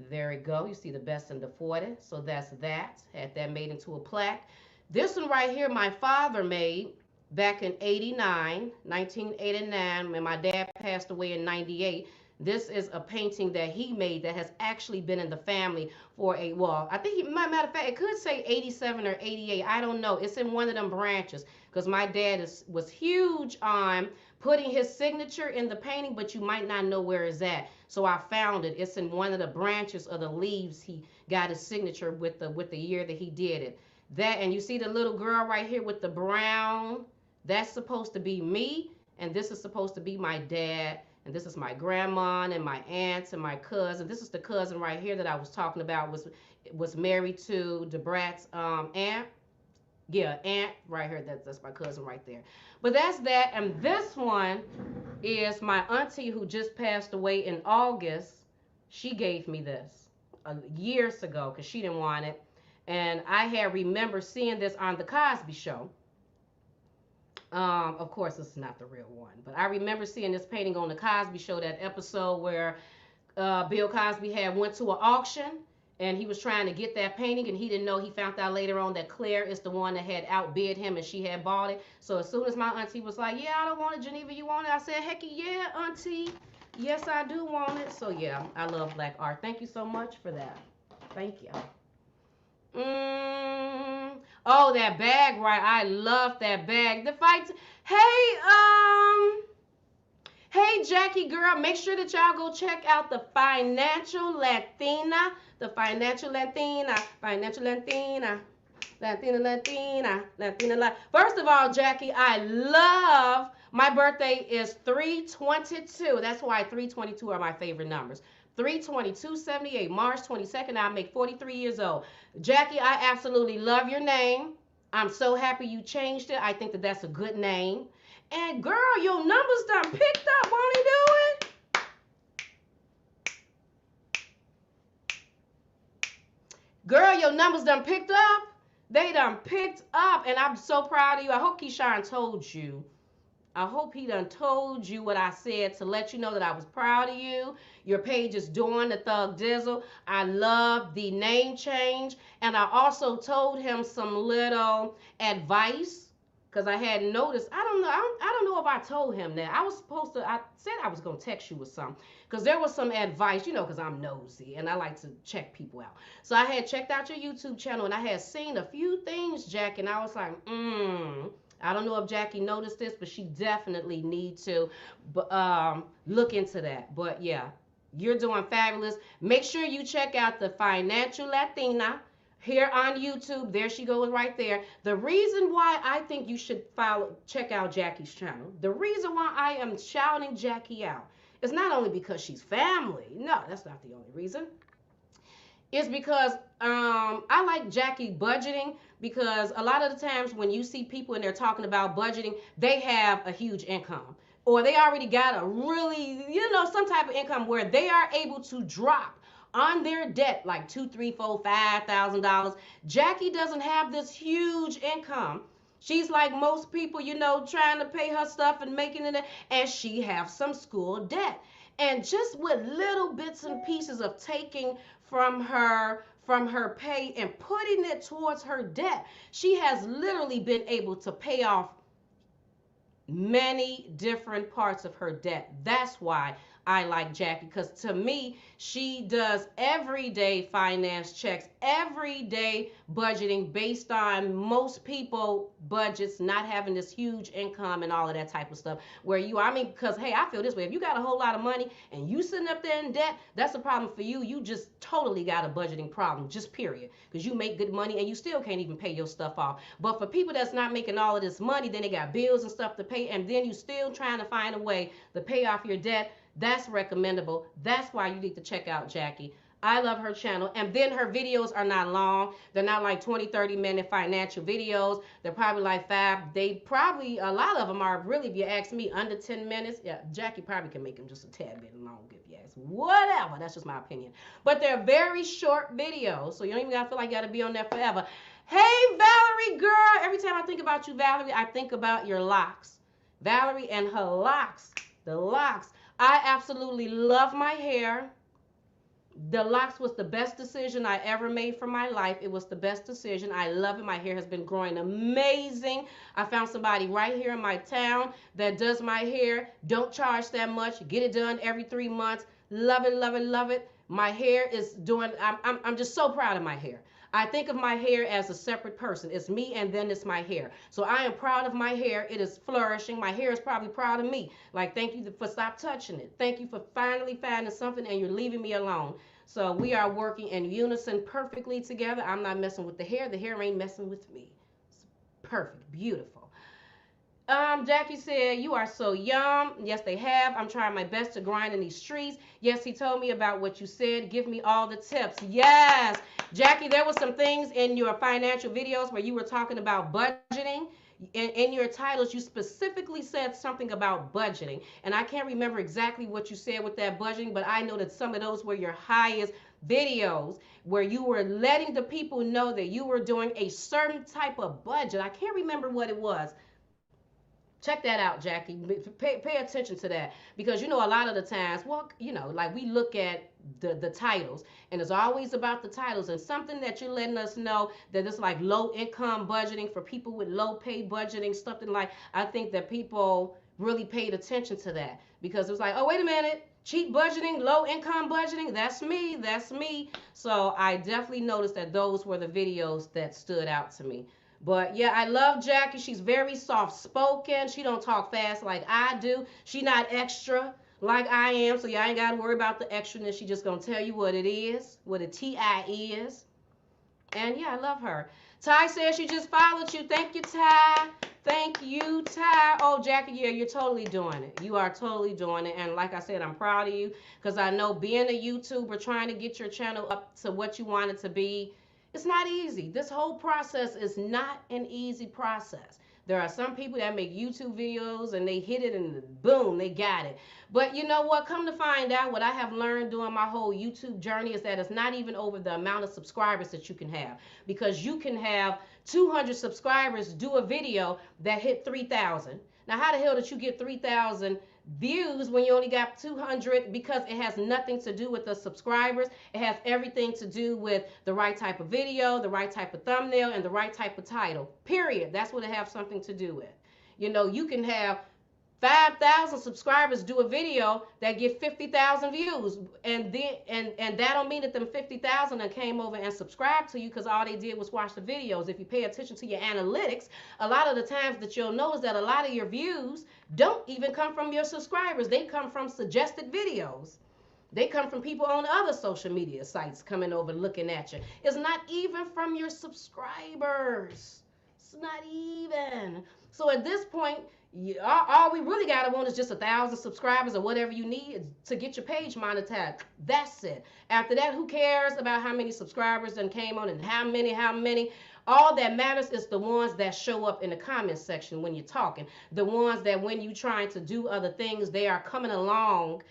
There we go. You see the best under 40. So that's that. Had that made into a plaque. This one right here, my father made back in 89, 1989, when my dad passed away in 98. This is a painting that he made that has actually been in the family for a, well, I think, matter of fact, it could say 87 or 88. I don't know. It's in one of them branches because my dad was huge on putting his signature in the painting, but you might not know where it's at. So I found it. It's in one of the branches of the leaves. He got his signature with the year that he did it. That, and you see the little girl right here with the brown, that's supposed to be me, and this is supposed to be my dad, and this is my grandma and my aunts and my cousin. This is the cousin right here that I was talking about, was married to DeBrat's aunt. Yeah, aunt right here. That's my cousin right there. But that's that. And this one is my auntie who just passed away in August. She gave me this years ago because she didn't want it. And I had remember seeing this on the Cosby Show. Of course, this is not the real one, but I remember seeing this painting on the Cosby Show, that episode where Bill Cosby had went to an auction and he was trying to get that painting, and he didn't know. He found out later on that Claire is the one that had outbid him, and she had bought it. So as soon as my auntie was like, "Yeah, I don't want it, Geneva, you want it?" I said, "Heck yeah, auntie. Yes, I do want it." So yeah, I love black art. Thank you so much for that. Thank you. Oh, that bag, right? I love that bag. The fight. Hey, hey, Jackie girl, make sure that y'all go check out the Financial Latina, the Financial Latina, Financial Latina, Latina, Latina, Latina. First of all, Jackie, I love. My birthday is 3/22. That's why 3/22 are my favorite numbers. 3/22/78, March 22nd, I make 43 years old. Jackie, I absolutely love your name. I'm so happy you changed it. I think that that's a good name. And girl, your numbers done picked up, won't he do it? Girl, your numbers done picked up. They done picked up, and I'm so proud of you. I hope Keyshawn told you. I hope he done told you what I said to let you know that I was proud of you. Your page is doing the Thug Dizzle. I love the name change. And I also told him some little advice because I had noticed. I don't know if I told him that. I said I was going to text you with something because there was some advice, because I'm nosy and I like to check people out. So I had checked out your YouTube channel and I had seen a few things, Jack, and I was like, I don't know if Jackie noticed this, but she definitely need to look into that. But yeah, you're doing fabulous. Make sure you check out the Financial Latina here on YouTube. There she goes right there. The reason why I think you should check out Jackie's channel, the reason why I am shouting Jackie out is not only because she's family. No, that's not the only reason. It's because I like Jackie budgeting, because a lot of the times when you see people and they're talking about budgeting, they have a huge income or they already got a really, some type of income where they are able to drop on their debt like $2, $3, $4, $5,000. Jackie doesn't have this huge income. She's like most people, trying to pay her stuff and making it, and she has some school debt. And just with little bits and pieces of taking from her pay and putting it towards her debt, she has literally been able to pay off many different parts of her debt. That's why I like Jackie, because to me, she does everyday finance checks, everyday budgeting based on most people budgets not having this huge income and all of that type of stuff. Where you, I mean, because hey, I feel this way. If you got a whole lot of money and you sitting up there in debt, that's a problem for you. You just totally got a budgeting problem, just period. Because you make good money and you still can't even pay your stuff off. But for people that's not making all of this money, then they got bills and stuff to pay, and then you still trying to find a way to pay off your debt. That's recommendable. That's why you need to check out Jackie. I love her channel. And then her videos are not long. They're not like 20, 30-minute financial videos. They're probably like five. They probably, a lot of them are really, if you ask me, under 10 minutes. Yeah, Jackie probably can make them just a tad bit long if you ask. Whatever. That's just my opinion. But they're very short videos. So you don't even got to feel like you got to be on there forever. Hey, Valerie, girl. Every time I think about you, Valerie, I think about your locks. Valerie and her locks. The locks. I absolutely love my hair. The locks was the best decision I ever made for my life. It was the best decision. I love it. My hair has been growing amazing. I found somebody right here in my town that does my hair. Don't charge that much. Get it done every 3 months. Love it, love it, love it. My hair is doing, I'm just so proud of my hair. I think of my hair as a separate person. It's me and then it's my hair. So I am proud of my hair. It is flourishing. My hair is probably proud of me. Like, thank you for stop touching it. Thank you for finally finding something and you're leaving me alone. So we are working in unison perfectly together. I'm not messing with the hair. The hair ain't messing with me. It's perfect. Beautiful. Jackie said, you are so young. Yes, they have. I'm trying my best to grind in these streets. Yes, he told me about what you said. Give me all the tips. Yes. Jackie, there were some things in your financial videos where you were talking about budgeting. In your titles, you specifically said something about budgeting. And I can't remember exactly what you said with that budgeting, but I know that some of those were your highest videos where you were letting the people know that you were doing a certain type of budget. I can't remember what it was. Check that out, Jackie. Pay attention to that, because you know a lot of the times, well, you know, like we look at the titles, and it's always about the titles, and something that you're letting us know that it's like low income budgeting for people with low pay budgeting, something like, I think that people really paid attention to that, because it was like, oh, wait a minute, cheap budgeting, low income budgeting, that's me, that's me. So I definitely noticed that those were the videos that stood out to me. But yeah, I love Jackie. She's very soft spoken. She don't talk fast like I do. She not extra like I am. So y'all ain't got to worry about the extraness. She just going to tell you what it is, what a TI is. And yeah, I love her. Ty says she just followed you. Thank you, Ty. Thank you, Ty. Oh, Jackie, yeah, you're totally doing it. You are totally doing it. And like I said, I'm proud of you, because I know being a YouTuber, trying to get your channel up to what you want it to be, it's not easy. This whole process is not an easy process. There are some people that make YouTube videos and they hit it and boom, they got it. But you know what? Come to find out, what I have learned during my whole YouTube journey is that it's not even over the amount of subscribers that you can have. Because you can have 200 subscribers do a video that hit 3,000. Now, how the hell did you get 3,000 views when you only got 200? Because it has nothing to do with the subscribers. It has everything to do with the right type of video, the right type of thumbnail, and the right type of title. Period. That's what it has something to do with. You know, you can have 5,000 subscribers do a video that get 50,000 views, and that don't mean that them 50,000 that came over and subscribed to you because all they did was watch the videos. If you pay attention to your analytics, a lot of the times that you'll notice that a lot of your views don't even come from your subscribers. They come from suggested videos. They come from people on other social media sites coming over looking at you. It's not even from your subscribers. It's not even. So at this point, all we really gotta want is just 1,000 subscribers or whatever you need to get your page monetized. That's it. After that, who cares about how many subscribers then came on and how many? All that matters is the ones that show up in the comment section when you're talking. The ones that when you're trying to do other things, they are coming along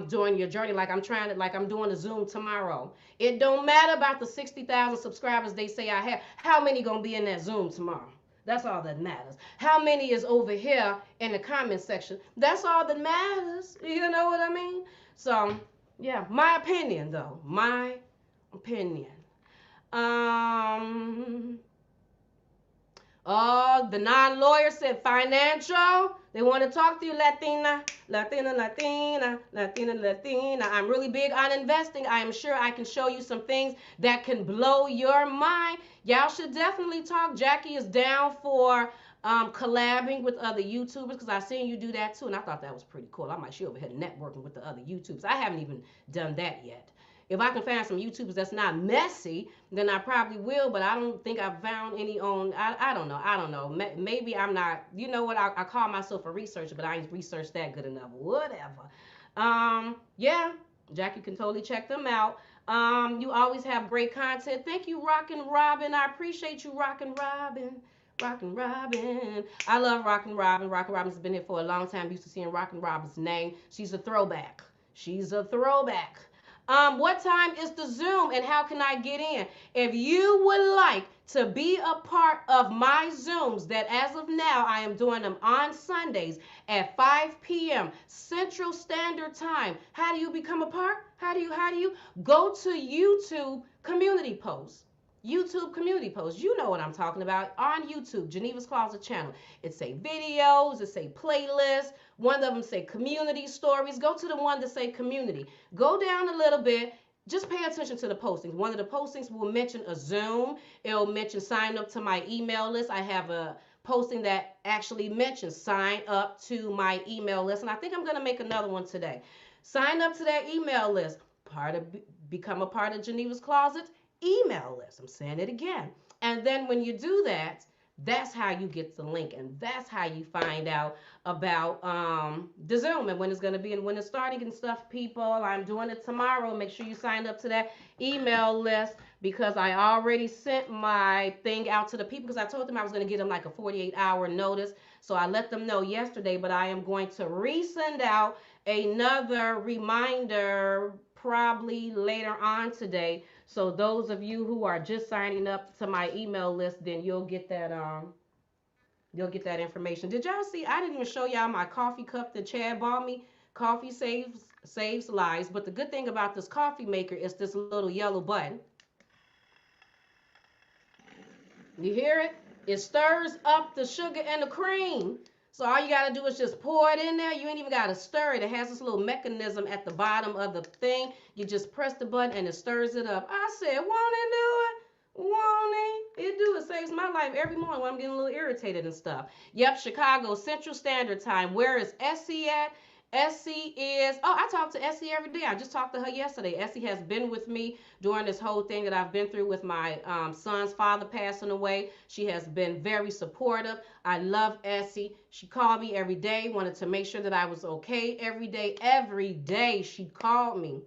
during your journey. Like I'm doing a Zoom tomorrow. It don't matter about the 60,000 subscribers they say I have. How many gonna be in that Zoom tomorrow? That's all that matters. How many is over here in the comment section? That's all that matters. You know what I mean? So, yeah, my opinion, though. My opinion. Oh, The non-lawyer said financial. They want to talk to you, Latina, Latina, Latina, Latina, Latina. I'm really big on investing. I am sure I can show you some things that can blow your mind. Y'all should definitely talk. Jackie is down for collabing with other YouTubers because I've seen you do that too, and I thought that was pretty cool. I'm like, she over here networking with the other YouTubers. I haven't even done that yet. If I can find some YouTubers that's not messy, then I probably will, but I don't think I've found any on, I don't know. I don't know. Maybe I'm not, you know what, I call myself a researcher, but I ain't researched that good enough. Whatever. Yeah, Jackie can totally check them out. You always have great content. Thank you, Rockin' Robin. I appreciate you, Rockin' Robin. Rockin' Robin. I love Rockin' Robin. Rockin' Robin's been here for a long time. Used to seeing Rockin' Robin's name. She's a throwback. She's a throwback. What time is the Zoom and how can I get in? If you would like to be a part of my Zooms that as of now I am doing them on Sundays at 5 p.m. Central Standard Time. How do you become a part? How do you go to YouTube community posts? YouTube community posts. You know what I'm talking about. On YouTube, Geneva's Closet channel. It say videos, it say playlists. One of them say community stories. Go to the one that say community. Go down a little bit. Just pay attention to the postings. One of the postings will mention a Zoom. It'll mention sign up to my email list. I have a posting that actually mentions sign up to my email list. And I think I'm going to make another one today. Sign up to that email list. Become a part of Geneva's Closet email list. I'm saying it again. And then when you do that, that's how you get the link, and that's how you find out about the Zoom and when it's going to be and when it's starting and stuff, people. I'm doing it tomorrow. Make sure you sign up to that email list because I already sent my thing out to the people because I told them I was going to give them like a 48-hour notice. So I let them know yesterday, but I am going to resend out another reminder probably later on today. So those of you who are just signing up to my email list, then you'll get that information. Did y'all see? I didn't even show y'all my coffee cup that Chad bought me. Coffee saves lives. But the good thing about this coffee maker is this little yellow button. You hear it? It stirs up the sugar and the cream. So all you got to do is just pour it in there. You ain't even got to stir it. It has this little mechanism at the bottom of the thing. You just press the button and it stirs it up. I said, won't it do it? Won't it? It do. It saves my life every morning when I'm getting a little irritated and stuff. Yep, Chicago Central Standard Time. Where is Essie at? Essie is, I talk to Essie every day. I just talked to her yesterday. Essie has been with me during this whole thing that I've been through with my son's father passing away. She has been very supportive. I love Essie. She called me every day, wanted to make sure that I was okay every day. Every day she called me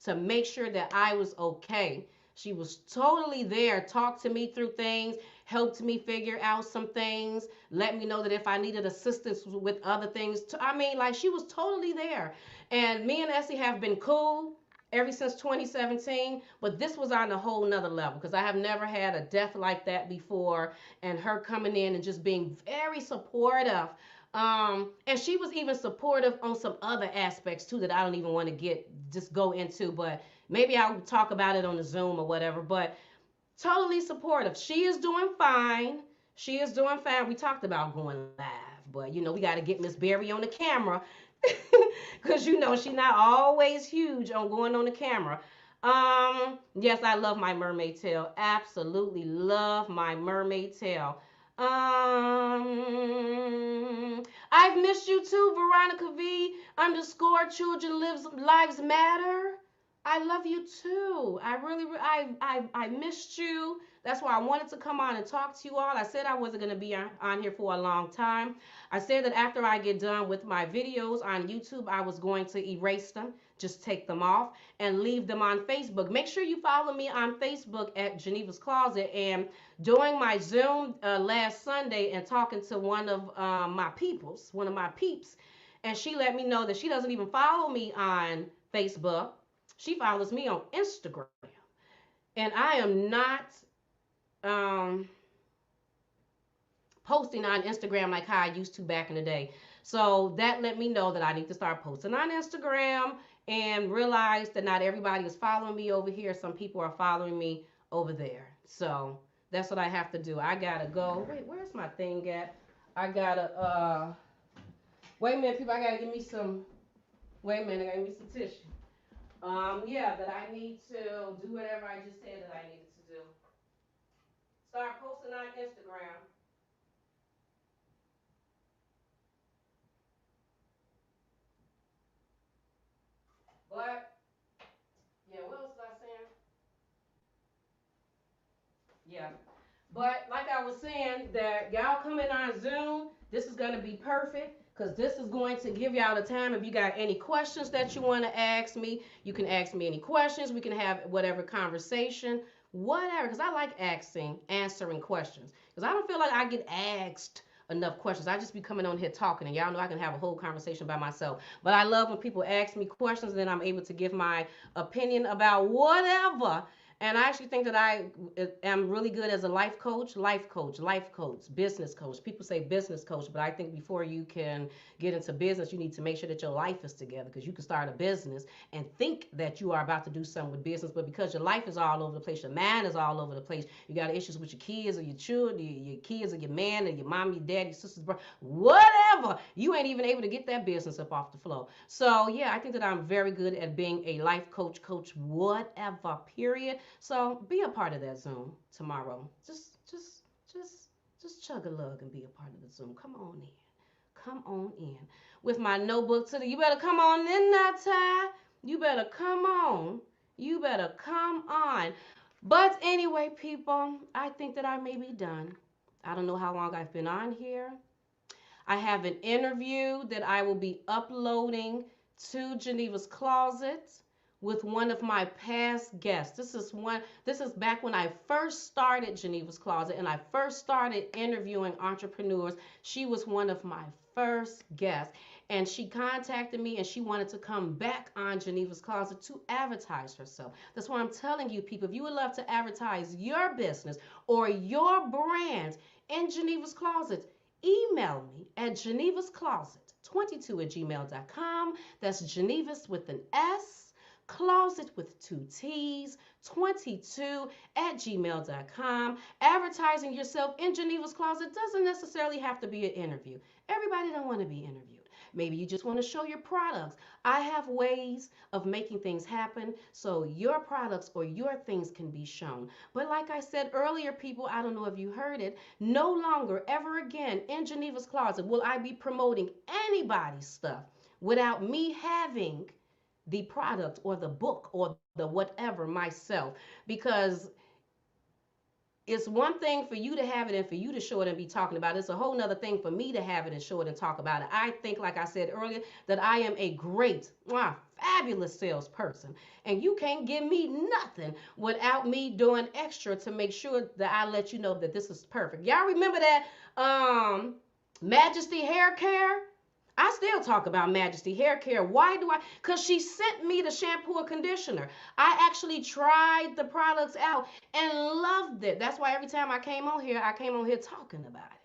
to make sure that I was okay. She was totally there, talked to me through things, helped me figure out some things, let me know that if I needed assistance with other things. Like she was totally there. And me and Essie have been cool ever since 2017, but this was on a whole nother level because I have never had a death like that before, and her coming in and just being very supportive. And she was even supportive on some other aspects too that I don't even want to just go into, but maybe I'll talk about it on the Zoom or whatever. But totally supportive. She is doing fine. She is doing fine. We talked about going live, but we got to get Miss Berry on the camera because she's not always huge on going on the camera. Yes, I love my mermaid tail. Absolutely love my mermaid tail. I've missed you too, Veronica V _children lives matter. I love you too. I missed you. That's why I wanted to come on and talk to you all. I said I wasn't going to be on here for a long time. I said that after I get done with my videos on YouTube, I was going to erase them, just take them off and leave them on Facebook. Make sure you follow me on Facebook at Geneva's Closet. And doing my Zoom last Sunday and talking to one of my peeps, and she let me know that she doesn't even follow me on Facebook. She follows me on Instagram. And I am not posting on Instagram like how I used to back in the day. So that let me know that I need to start posting on Instagram and realize that not everybody is following me over here. Some people are following me over there. So That's what I have to do. I gotta go. Wait, where's my thing at? I gotta wait a minute, people, I gotta give me some wait a minute, I gotta give me some tissue. Yeah, that I need to do whatever I just said that I needed to do. Start posting on Instagram. But yeah, what else was I saying? Yeah. But like I was saying, that y'all coming on Zoom, this is gonna be perfect because this is going to give y'all the time. If you got any questions that you want to ask me, you can ask me any questions. We can have whatever conversation, whatever. Because I like answering questions. Because I don't feel like I get asked enough questions. I just be coming on here talking, and y'all know I can have a whole conversation by myself. But I love when people ask me questions, and then I'm able to give my opinion about whatever. And I actually think that I am really good as a life coach, business coach. People say business coach, but I think before you can get into business, you need to make sure that your life is together because you can start a business and think that you are about to do something with business, but because your life is all over the place, your mind is all over the place, you got issues with your kids or your children, your kids or your man or your mom, your dad, your sisters, brother, whatever, you ain't even able to get that business up off the floor. So yeah, I think that I'm very good at being a life coach, whatever, period. So be a part of that Zoom tomorrow. Just chug a lug and be a part of the Zoom. Come on in. Come on in. With my notebook to the you better come on in now, Ty. You better come on. You better come on. But anyway, people, I think that I may be done. I don't know how long I've been on here. I have an interview that I will be uploading to Geneva's Closet with one of my past guests. This is back when I first started Geneva's Closet and I first started interviewing entrepreneurs. She was one of my first guests and she contacted me and she wanted to come back on Geneva's Closet to advertise herself. That's why I'm telling you people, if you would love to advertise your business or your brand in Geneva's Closet, email me at genevascloset22@gmail.com. That's Genevas with an S, closet with two T's, 22@gmail.com. Advertising yourself in Geneva's Closet doesn't necessarily have to be an interview. Everybody don't want to be interviewed. Maybe you just want to show your products. I have ways of making things happen so your products or your things can be shown. But like I said earlier, people, I don't know if you heard it, no longer, ever again in Geneva's Closet will I be promoting anybody's stuff without me having the product or the book or the whatever myself. Because it's one thing for you to have it and for you to show it and be talking about it. It's a whole nother thing for me to have it and show it and talk about it. I think, like I said earlier, that I am a great, fabulous salesperson. And you can't give me nothing without me doing extra to make sure that I let you know that this is perfect. Y'all remember that Majesty Hair Care? I still talk about Majesty Hair Care. Why do I? Because she sent me the shampoo and conditioner. I actually tried the products out and loved it. That's why every time I came on here talking about it.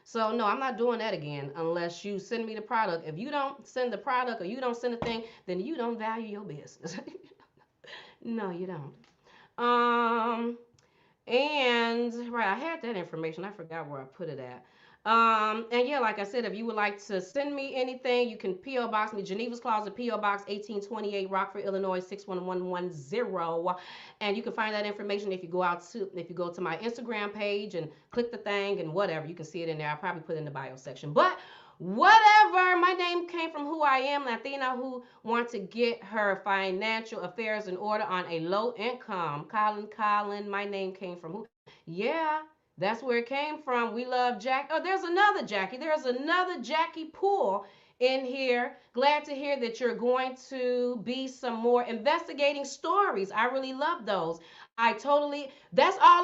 So no, I'm not doing that again unless you send me the product. If you don't send the product or you don't send a thing, then you don't value your business. No, you don't. Um, and right, I had that information. I forgot where I put it at. And yeah, like I said, if you would like to send me anything, you can P.O. Box me, Geneva's Closet, P.O. Box 1828, Rockford, Illinois 61110. And you can find that information if you go to my Instagram page and click the thing and whatever. You can see it in there. I'll probably put it in the bio section. But whatever, my name came from who I am, Latina who wants to get her financial affairs in order on a low income. Colin, my name came from who? Yeah, that's where it came from. We love Jack. Oh, there's another Jackie. There's another Jackie Poole in here. Glad to hear that you're going to be some more investigating stories. I really love those. That's all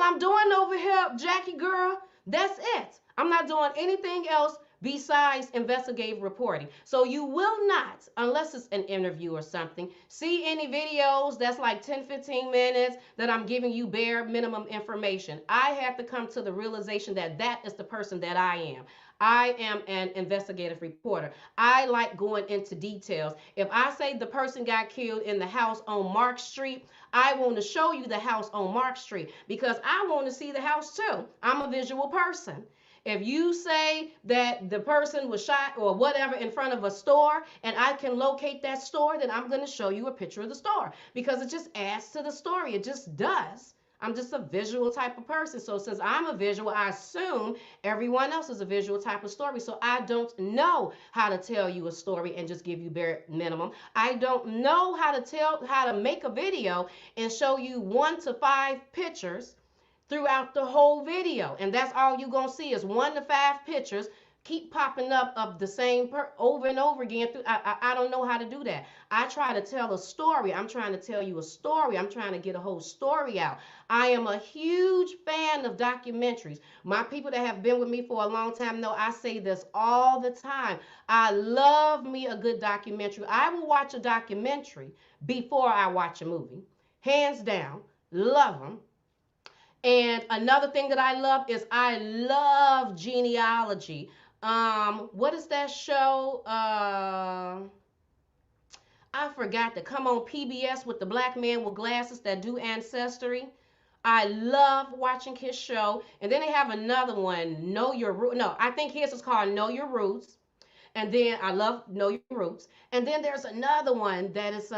I'm doing over here, Jackie girl. That's it. I'm not doing anything else besides investigative reporting. So you will not, unless it's an interview or something, see any videos that's like 10, 15 minutes that I'm giving you bare minimum information. I have to come to the realization that that is the person that I am. I am an investigative reporter. I like going into details. If I say the person got killed in the house on Mark Street, I want to show you the house on Mark Street because I want to see the house too. I'm a visual person. If you say that the person was shot or whatever in front of a store and I can locate that store, then I'm going to show you a picture of the store because it just adds to the story. It just does. I'm just a visual type of person. So since I'm a visual, I assume everyone else is a visual type of story. So I don't know how to tell you a story and just give you bare minimum. I don't know how to make a video and show you 1 to 5 pictures throughout the whole video. And that's all you're going to see is 1 to 5 pictures keep popping up of the same over and over again. I don't know how to do that. I try to tell a story. I'm trying to tell you a story. I'm trying to get a whole story out. I am a huge fan of documentaries. My people that have been with me for a long time know I say this all the time. I love me a good documentary. I will watch a documentary before I watch a movie. Hands down. Love them. And another thing that I love is I love genealogy. What is that show? I forgot to come on PBS with the black man with glasses that do ancestry. I love watching his show. And then they have another one, Know Your Roots. No, I think his is called Know Your Roots. And then I love Know Your Roots. And then there's another one that is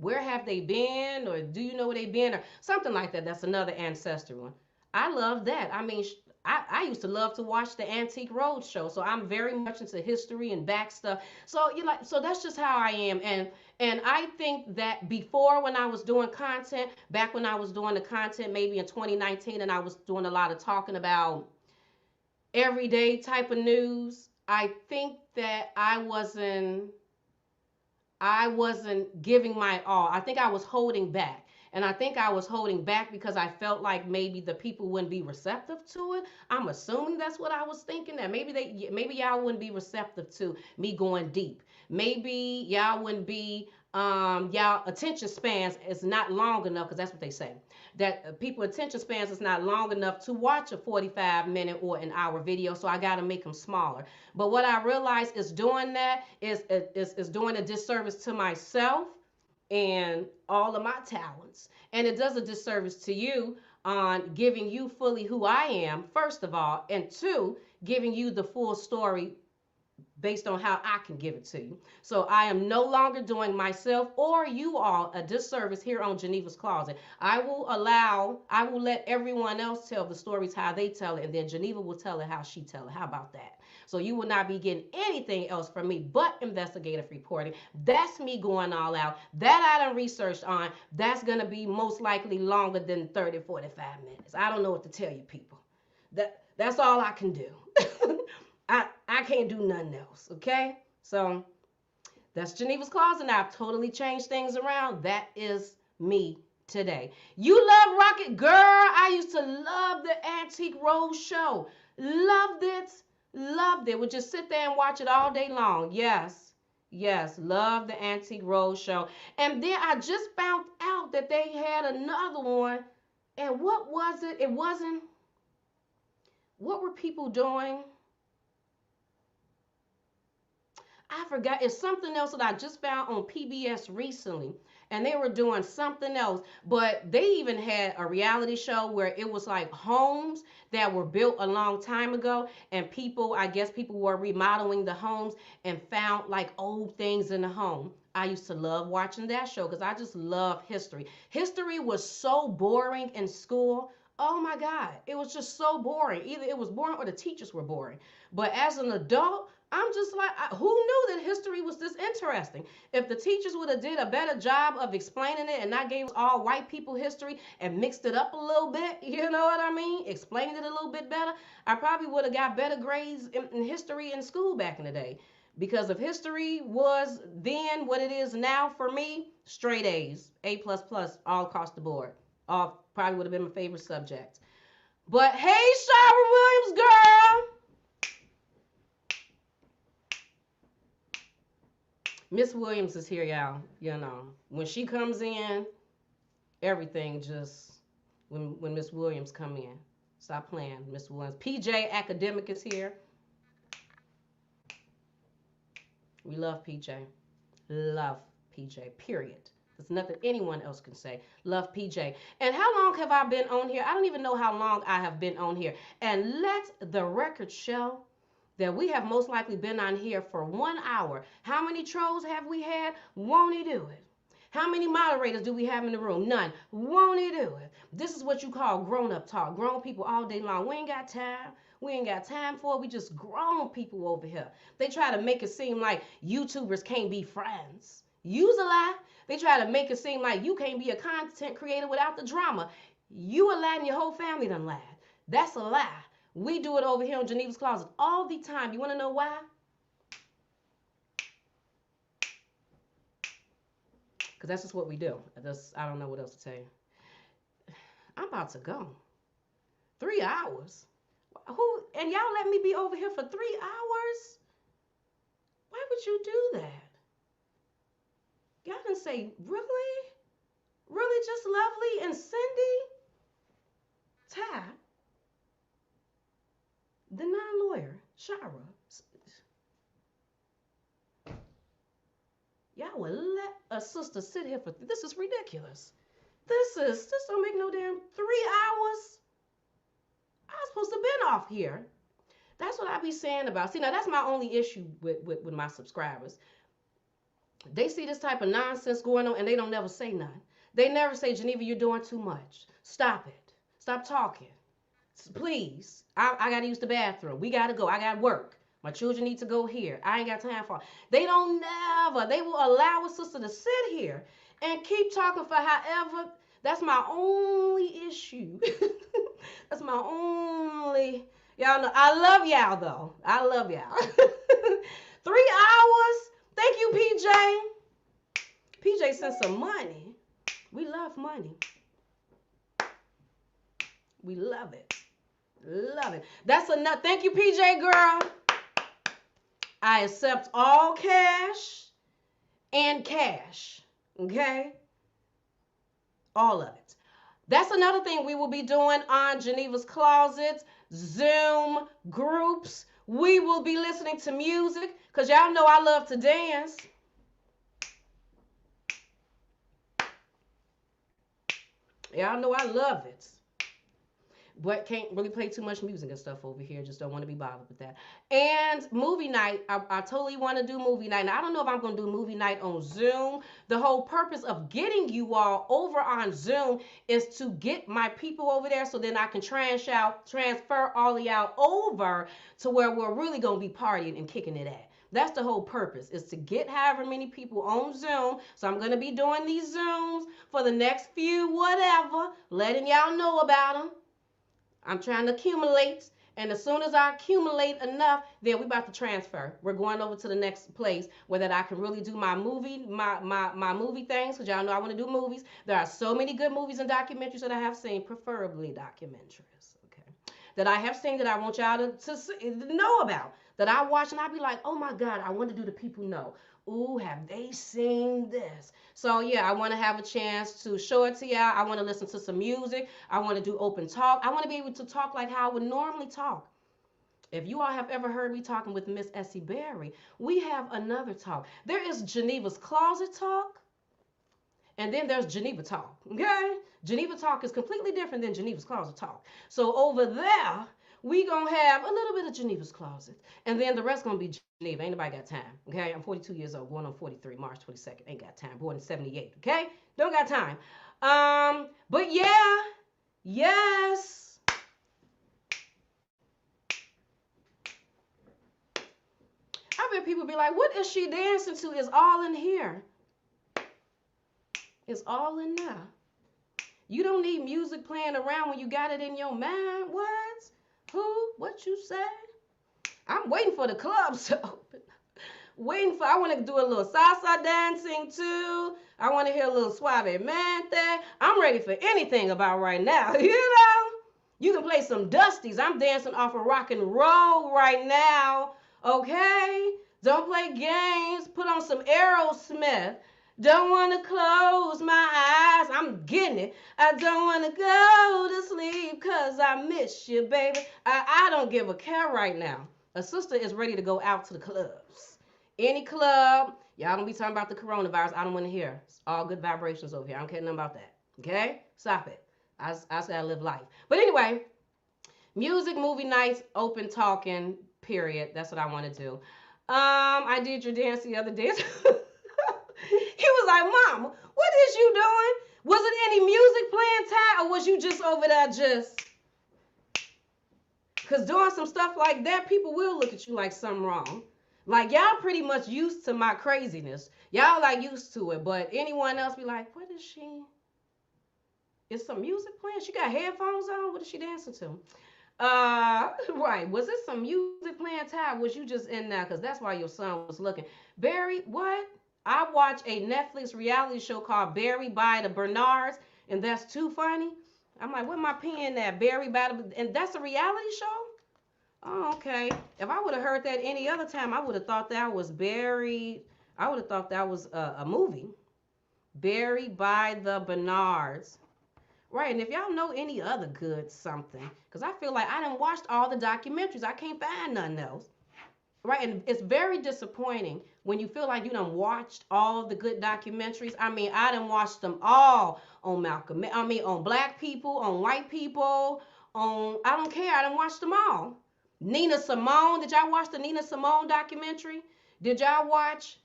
Where Have They Been, or Do You Know Where They Been, or something like that. That's another ancestry one. I love that. I mean, I used to love to watch the Antique Road Show, so I'm very much into history and back stuff. So so that's just how I am. And I think that before, when I was doing content, back when I was doing the content maybe in 2019, and I was doing a lot of talking about everyday type of news, I think that I wasn't giving my all. I think I was holding back. And I think I was holding back because I felt like maybe the people wouldn't be receptive to it. I'm assuming that's what I was thinking, that maybe y'all wouldn't be receptive to me going deep. Maybe y'all wouldn't be y'all attention spans is not long enough, because that's what they say. That people attention spans is not long enough to watch a 45-minute or an hour video, so I got to make them smaller. But what I realized is doing that is doing a disservice to myself and all of my talents. And it does a disservice to you on giving you fully who I am, first of all, and two, giving you the full story based on how I can give it to you. So I am no longer doing myself or you all a disservice here on Geneva's Closet. I will let everyone else tell the stories how they tell it, and then Geneva will tell it how she tell it. How about that? So you will not be getting anything else from me but investigative reporting. That's me going all out. That I done researched on. That's going to be most likely longer than 30, 45 minutes. I don't know what to tell you people. That's all I can do. I can't do nothing else, okay? So that's Geneva's Closet, and I've totally changed things around. That is me today. You love Rocket? Girl, I used to love the Antique Road Show. Loved it. Loved it. Would just sit there and watch it all day long. Yes. Yes. Love the Antique Road Show. And then I just found out that they had another one. And what was it? It wasn't. What were people doing? I forgot. It's something else that I just found on PBS recently. And they were doing something else. But they even had a reality show where it was like homes that were built a long time ago. And I guess people were remodeling the homes and found like old things in the home. I used to love watching that show because I just love history. History was so boring in school. Oh my God. It was just so boring. Either it was boring or the teachers were boring. But as an adult, I'm just like, who knew that history was this interesting? If the teachers would have did a better job of explaining it and not gave us all white people history and mixed it up a little bit, you know what I mean? Explained it a little bit better, I probably would have got better grades in history in school back in the day. Because if history was then what it is now for me, straight A's, A++, all across the board. All probably would have been my favorite subject. But hey, Shara Williams, girl. Miss Williams is here, y'all. You know, when she comes in, everything just when Miss Williams come in. Stop playing, Miss Williams. PJ Academic is here. We love PJ. Love PJ. Period. There's nothing anyone else can say. Love PJ. And how long have I been on here? I don't even know how long I have been on here. And let the record show that we have most likely been on here for 1 hour. How many trolls have we had? Won't he do it? How many moderators do we have in the room? None. Won't he do it? This is what you call grown-up talk. Grown people all day long. We ain't got time. We ain't got time for it. We just grown people over here. They try to make it seem like YouTubers can't be friends. Use a lie. They try to make it seem like you can't be a content creator without the drama. You a lie and your whole family done lied. That's a lie. We do it over here in Geneva's Closet all the time. You want to know why? Because that's just what we do. I don't know what else to tell you. I'm about to go. 3 hours? Who? And y'all let me be over here for 3 hours? Why would you do that? Y'all didn't say, really? Really just Lovely and Cindy? Ty? The non-lawyer, Shara. Y'all would let a sister sit here for, this is ridiculous. This don't make no damn 3 hours. I was supposed to have been off here. That's what I be saying about. See, now that's my only issue with my subscribers. They see this type of nonsense going on and they don't never say nothing. They never say, Geneva, you're doing too much. Stop it. Stop talking. Please. I got to use the bathroom. We got to go. I got work. My children need to go here. I ain't got time for it. They don't never. They will allow a sister to sit here and keep talking for however. That's my only issue. That's my only. Y'all know. I love y'all, though. I love y'all. 3 hours. Thank you, PJ. PJ sent some money. We love money. We love it. Love it. That's enough. Thank you, PJ, girl. I accept all cash and cash. Okay? All of it. That's another thing we will be doing on Geneva's Closet, Zoom groups. We will be listening to music because y'all know I love to dance. Y'all know I love it. But can't really play too much music and stuff over here. Just don't want to be bothered with that. And movie night, I totally want to do movie night. Now, I don't know if I'm going to do movie night on Zoom. The whole purpose of getting you all over on Zoom is to get my people over there so then I can transfer all of y'all over to where we're really going to be partying and kicking it at. That's the whole purpose, is to get however many people on Zoom. So I'm going to be doing these Zooms for the next few whatever, letting y'all know about them. I'm trying to accumulate, and as soon as I accumulate enough, then we're about to transfer. We're going over to the next place where that I can really do my movie, my movie things, because y'all know I want to do movies. There are so many good movies and documentaries that I have seen, preferably documentaries, okay, that I have seen that I want y'all to know about, that I watch and I be like, oh my God, I want to do the people know. Ooh, have they seen this? So yeah, I want to have a chance to show it to y'all. I want to listen to some music. I want to do open talk. I want to be able to talk like how I would normally talk. If you all have ever heard me talking with Miss Essie Berry, we have another talk. There is Geneva's Closet talk, and then there's Geneva talk, okay? Geneva talk is completely different than Geneva's Closet talk. So over there, we gonna have a little bit of Geneva's Closet, and then the rest gonna be Geneva. Ain't nobody got time, okay? I'm 42 years old, born on 43, March 22nd. Ain't got time. Born in 78, okay? Don't got time. But yeah, yes. I bet people be like, what is she dancing to? It's all in here. It's all in there. You don't need music playing around when you got it in your mind. What? Who? What you say? I'm waiting for the clubs to open. I want to do a little salsa dancing too. I want to hear a little suavemente. I'm ready for anything about right now, you know? You can play some dusties. I'm dancing off of rock and roll right now. Okay? Don't play games. Put on some Aerosmith. Don't want to close my eyes. I'm getting it. I don't want to go to sleep because I miss you, baby. I don't give a care right now. A sister is ready to go out to the clubs. Any club. Y'all don't be talking about the coronavirus. I don't want to hear. It's all good vibrations over here. I don't care nothing about that. Okay? Stop it. I say I live life. But anyway, music, movie nights, open talking, period. That's what I want to do. I did your dance the other day. He was like, Mom, what is you doing? Was it any music playing, Ty, or was you just over there just? Because doing some stuff like that, people will look at you like something wrong. Like, y'all pretty much used to my craziness. Y'all like used to it, but anyone else be like, what is she? Is some music playing? She got headphones on? What is she dancing to? Right. Was it some music playing, Ty? Was you just in there? Because that's why your son was looking. Barry, what? I watched a Netflix reality show called Barry by the Bernards, and that's too funny. I'm like, what am I peeing at? Barry by the, and that's a reality show? Oh, okay. If I would have heard that any other time, I would have thought that was Barry. I would have thought that was a movie. Barry by the Bernards. Right, and if y'all know any other good something, because I feel like I done watched all the documentaries. I can't find nothing else. Right, and it's very disappointing when you feel like you done watched all the good documentaries. I mean, I done watched them all on Malcolm. I mean, on black people, on white people, on, I don't care. I done watched them all. Nina Simone, did y'all watch the Nina Simone documentary? Did y'all watch?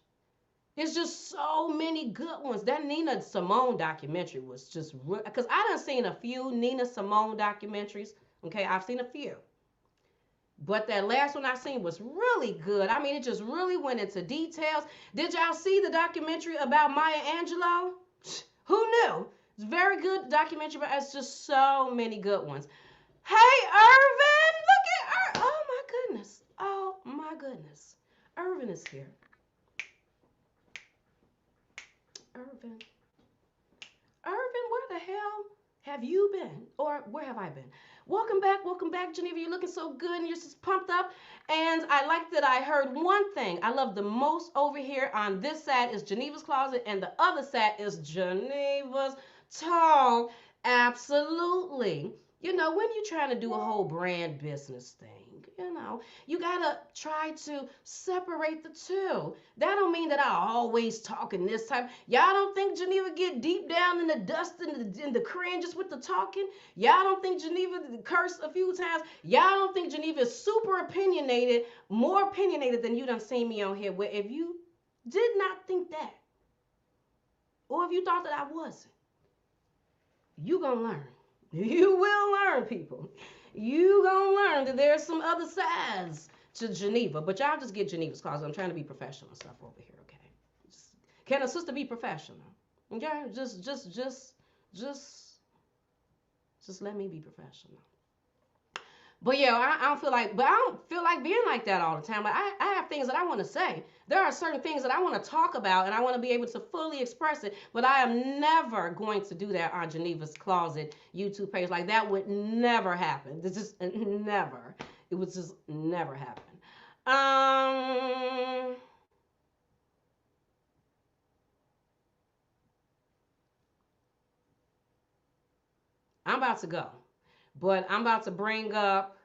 There's just so many good ones. That Nina Simone documentary was just because I done seen a few Nina Simone documentaries. Okay, I've seen a few. But that last one I seen was really good. I mean, it just really went into details. Did y'all see the documentary about Maya Angelou? Who knew? It's a very good documentary, but it's just so many good ones. Hey, Irvin! Look at Irvin. Oh, my goodness. Oh, my goodness. Irvin is here. Irvin. Irvin, where the hell have you been? Or where have I been? Welcome back, Geneva. You're looking so good and you're just pumped up. And I like that I heard one thing I love the most over here on this side is Geneva's Closet, and the other side is Geneva's Talk. Absolutely. You know, when you're trying to do a whole brand business thing, you know, you gotta try to separate the two. That don't mean that I always talk in this type. Y'all don't think Geneva get deep down in the dust and the cringes with the talking? Y'all don't think Geneva curse a few times? Y'all don't think Geneva is super opinionated, more opinionated than you done seen me on here? Where if you did not think that, or if you thought that I wasn't, you gonna learn. You will learn, people. You gonna learn that there's some other sides to Geneva. But y'all just get Geneva's Closet. I'm trying to be professional and stuff over here, okay? Can a sister be professional? Okay? Just let me be professional. But yeah, I don't feel like, but I don't feel like being like that all the time. Like I have things that I want to say. There are certain things that I want to talk about, and I want to be able to fully express it. But I am never going to do that on Geneva's Closet YouTube page. Like that would never happen. It's just never. It would just never happen. I'm about to go, but I'm about to bring up.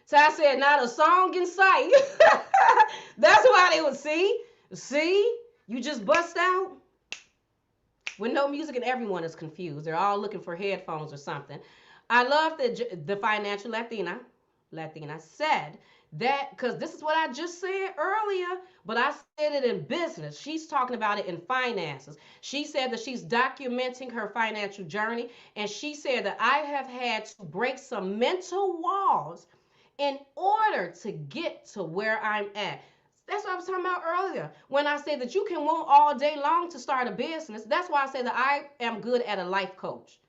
So I said, not a song in sight. That's why they would see, you just bust out with no music and everyone is confused. They're all looking for headphones or something. I love that the financial Latina said that, because this is what I just said earlier, but I said it in business. She's talking about it in finances. She said that she's documenting her financial journey, and she said that I have had to break some mental walls in order to get to where I'm at. That's what I was talking about earlier. When I say that you can want all day long to start a business, that's why I say that I am good at a life coach.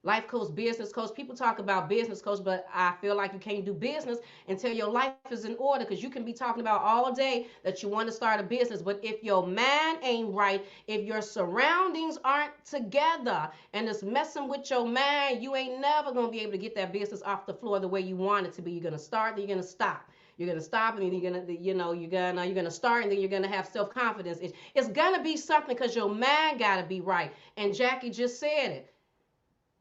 life coach, business coach. People talk about business coach, but I feel like you can't do business until your life is in order, because you can be talking about all day that you want to start a business, but if your mind ain't right, if your surroundings aren't together and it's messing with your mind, you ain't never going to be able to get that business off the floor the way you want it to be. You're going to start, then you're going to stop. You're gonna stop, and then you're gonna, you're gonna start, and then you're gonna have self confidence. It's gonna be something, because your mind gotta be right. And Jackie just said it.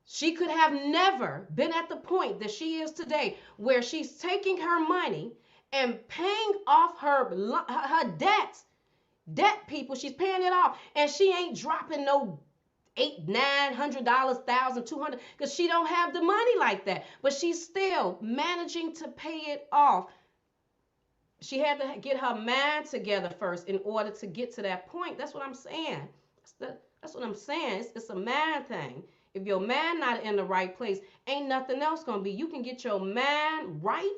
She could have never been at the point that she is today, where she's taking her money and paying off her debts. Debt, people, she's paying it off, and she ain't dropping no $800, $900, $1,200, because she don't have the money like that. But she's still managing to pay it off. She had to get her mind together first in order to get to that point. That's what I'm saying. That's what I'm saying. It's a mind thing. If your mind not in the right place, ain't nothing else gonna be. You can get your mind right.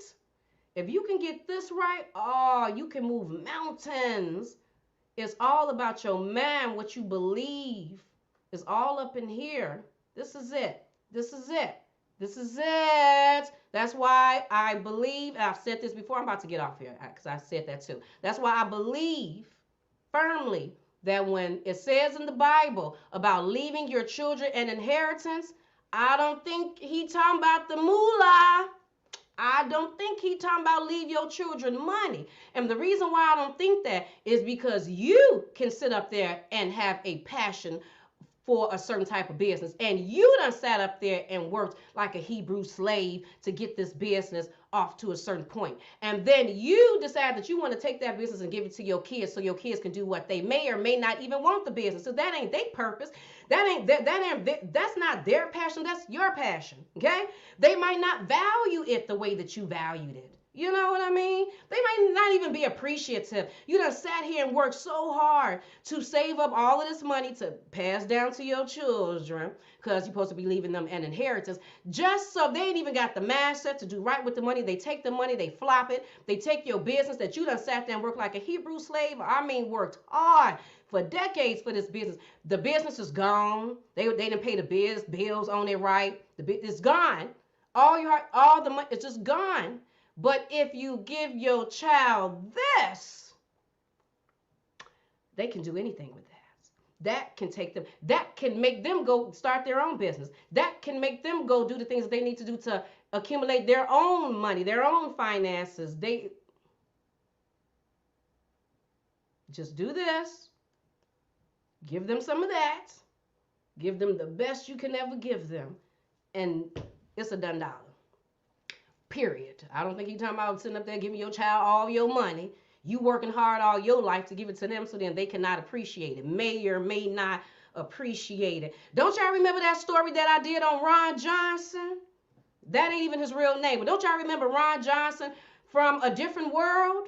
If you can get this right, oh, you can move mountains. It's all about your mind, what you believe. It's all up in here. This is it. This is it. This is it. That's why I believe, and I've said this before, I'm about to get off here because I said that too. That's why I believe firmly that when it says in the Bible about leaving your children an inheritance, I don't think he talking about the moolah. I don't think he talking about leave your children money. And the reason why I don't think that is because you can sit up there and have a passion for a certain type of business, and you done sat up there and worked like a Hebrew slave to get this business off to a certain point, and then you decide that you want to take that business and give it to your kids so your kids can do what they may or may not even want the business. So that ain't their purpose. That's not their passion. That's your passion. Okay, they might not value it the way that you valued it. You know what I mean? They might not even be appreciative. You done sat here and worked so hard to save up all of this money to pass down to your children, because you're supposed to be leaving them an inheritance, just so they ain't even got the mindset to do right with the money. They take the money, they flop it. They take your business that you done sat there and worked like a Hebrew slave. I mean, worked hard for decades for this business. The business is gone. They didn't pay the bills on it right. It's gone. All the money, it's just gone. But if you give your child this, they can do anything with that. That can take them, that can make them go start their own business. That can make them go do the things that they need to do to accumulate their own money, their own finances. They just do this, give them some of that, give them the best you can ever give them, and it's a done dollar. Period. I don't think he's talking about sitting up there giving your child all your money. You working hard all your life to give it to them, so then they cannot appreciate it. May or may not appreciate it. Don't y'all remember that story that I did on Ron Johnson? That ain't even his real name. But don't y'all remember Ron Johnson from A Different World?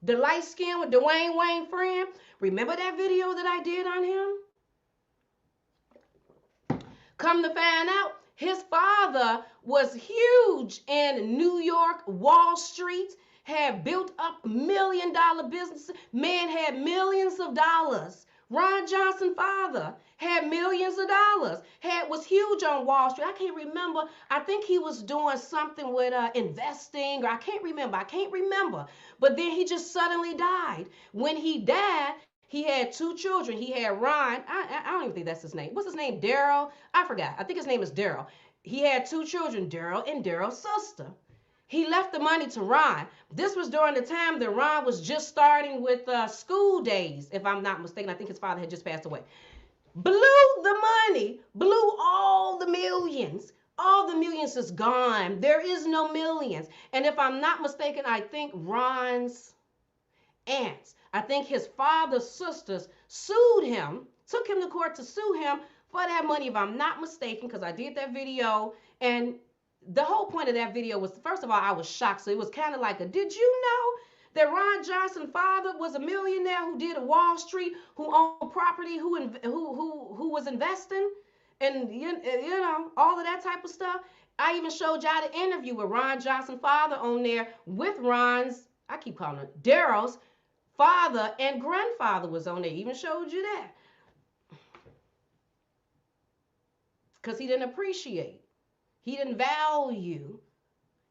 The light skin with Dwayne Wayne friend? Remember that video that I did on him? Come to find out, his father was huge in New York, Wall Street, had built up $1 million businesses. Man had millions of dollars. Ron Johnson's father had millions of dollars. Was huge on Wall Street. I can't remember. I think he was doing something with investing, or I can't remember. But then he just suddenly died. When he died, he had 2 children. He had Ron. I don't even think that's his name. What's his name? Daryl? I forgot. I think his name is Daryl. He had 2 children, Daryl and Daryl's sister. He left the money to Ron. This was during the time that Ron was just starting with school days, if I'm not mistaken. I think his father had just passed away. Blew the money, blew all the millions. All the millions is gone. There is no millions. And if I'm not mistaken, I think Ron's aunts, I think his father's sisters sued him, took him to court to sue him for that money, if I'm not mistaken, because I did that video. And the whole point of that video was, first of all, I was shocked. So it was kind of like did you know that Ron Johnson's father was a millionaire who did a Wall Street, who owned property, who was investing, and you know, all of that type of stuff. I even showed y'all the interview with Ron Johnson's father on there with Ron's, I keep calling it Daryl's father and grandfather was on there. Even showed you that. because he didn't appreciate, he didn't value,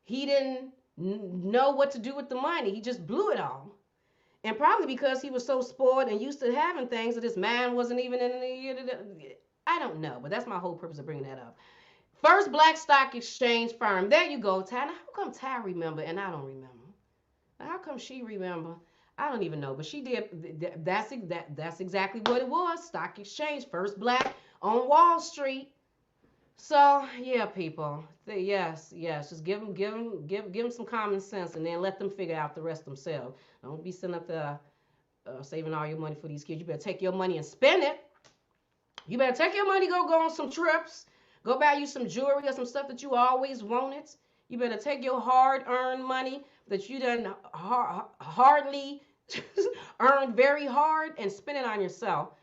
he didn't know what to do with the money. He just blew it all. And probably because he was so spoiled and used to having things that his mind wasn't even in the. I don't know, but that's my whole purpose of bringing that up. First black stock exchange firm. There you go, Ty. Now, how come Ty remember and I don't remember? How come she remember? I don't even know, but she did. That's exactly what it was. Stock exchange, first black on Wall Street. So yeah, people. Yes. Just give them some common sense, and then let them figure out the rest themselves. Don't be sitting up there saving all your money for these kids. You better take your money and spend it. You better take your money, go on some trips, go buy you some jewelry or some stuff that you always wanted. You better take your hard-earned money that you done hardly earned very hard and spend it on yourself.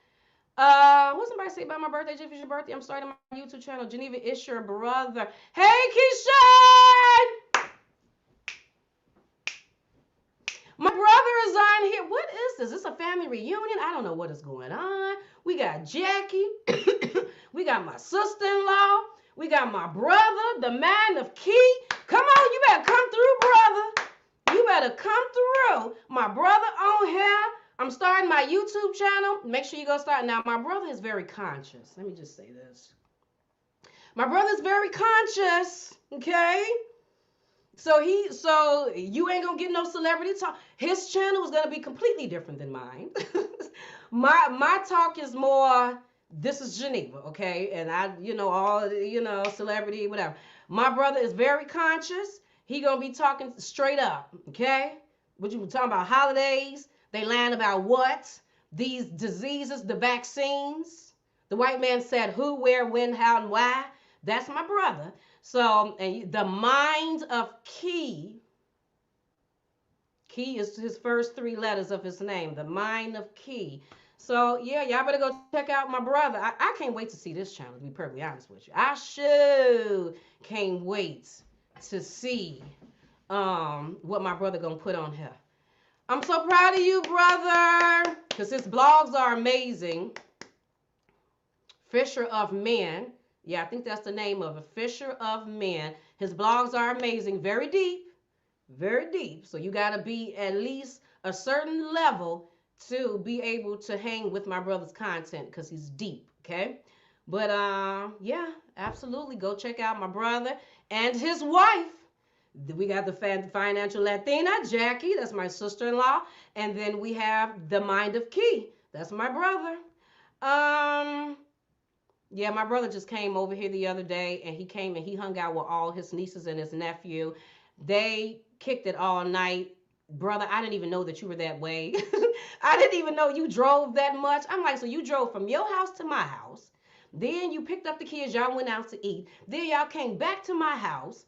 What somebody say about my birthday? If it's your birthday, I'm starting my YouTube channel. Geneva, it's your brother. Hey, Keisha! My brother is on here. What is this? Is this a family reunion? I don't know what is going on. We got Jackie. We got my sister-in-law. We got my brother, the man of key. Come on, you better come through, brother. You better come through. My brother on here. I'm starting my YouTube channel. Make sure you go start. Now, my brother is very conscious. Let me just say this. My brother's very conscious, okay? So you ain't gonna get no celebrity talk. His channel is gonna be completely different than mine. my talk is more, this is Geneva, okay? And all celebrity, whatever. My brother is very conscious. He gonna be talking straight up, okay? What you talking about? Holidays. They lying about what? These diseases, the vaccines. The white man said who, where, when, how, and why. That's my brother. So, and the mind of Key. Key is his first three letters of his name. The mind of Key. So, yeah, y'all better go check out my brother. I can't wait to see this channel, to be perfectly honest with you. I sure can't wait to see what my brother gonna put on here. I'm so proud of you, brother, because his blogs are amazing. Fisher of Men. Yeah, I think that's the name of it. Fisher of Men. His blogs are amazing. Very deep. Very deep. So you got to be at least a certain level to be able to hang with my brother's content because he's deep, okay? But, yeah, absolutely. Go check out my brother and his wife. We got the financial Latina, Jackie. That's my sister-in-law. And then we have the mind of Key. That's my brother. Yeah, my brother just came over here the other day, and he came and he hung out with all his nieces and his nephew. They kicked it all night. Brother, I didn't even know that you were that way. I didn't even know you drove that much. I'm like, so you drove from your house to my house. Then you picked up the kids. Y'all went out to eat. Then y'all came back to my house.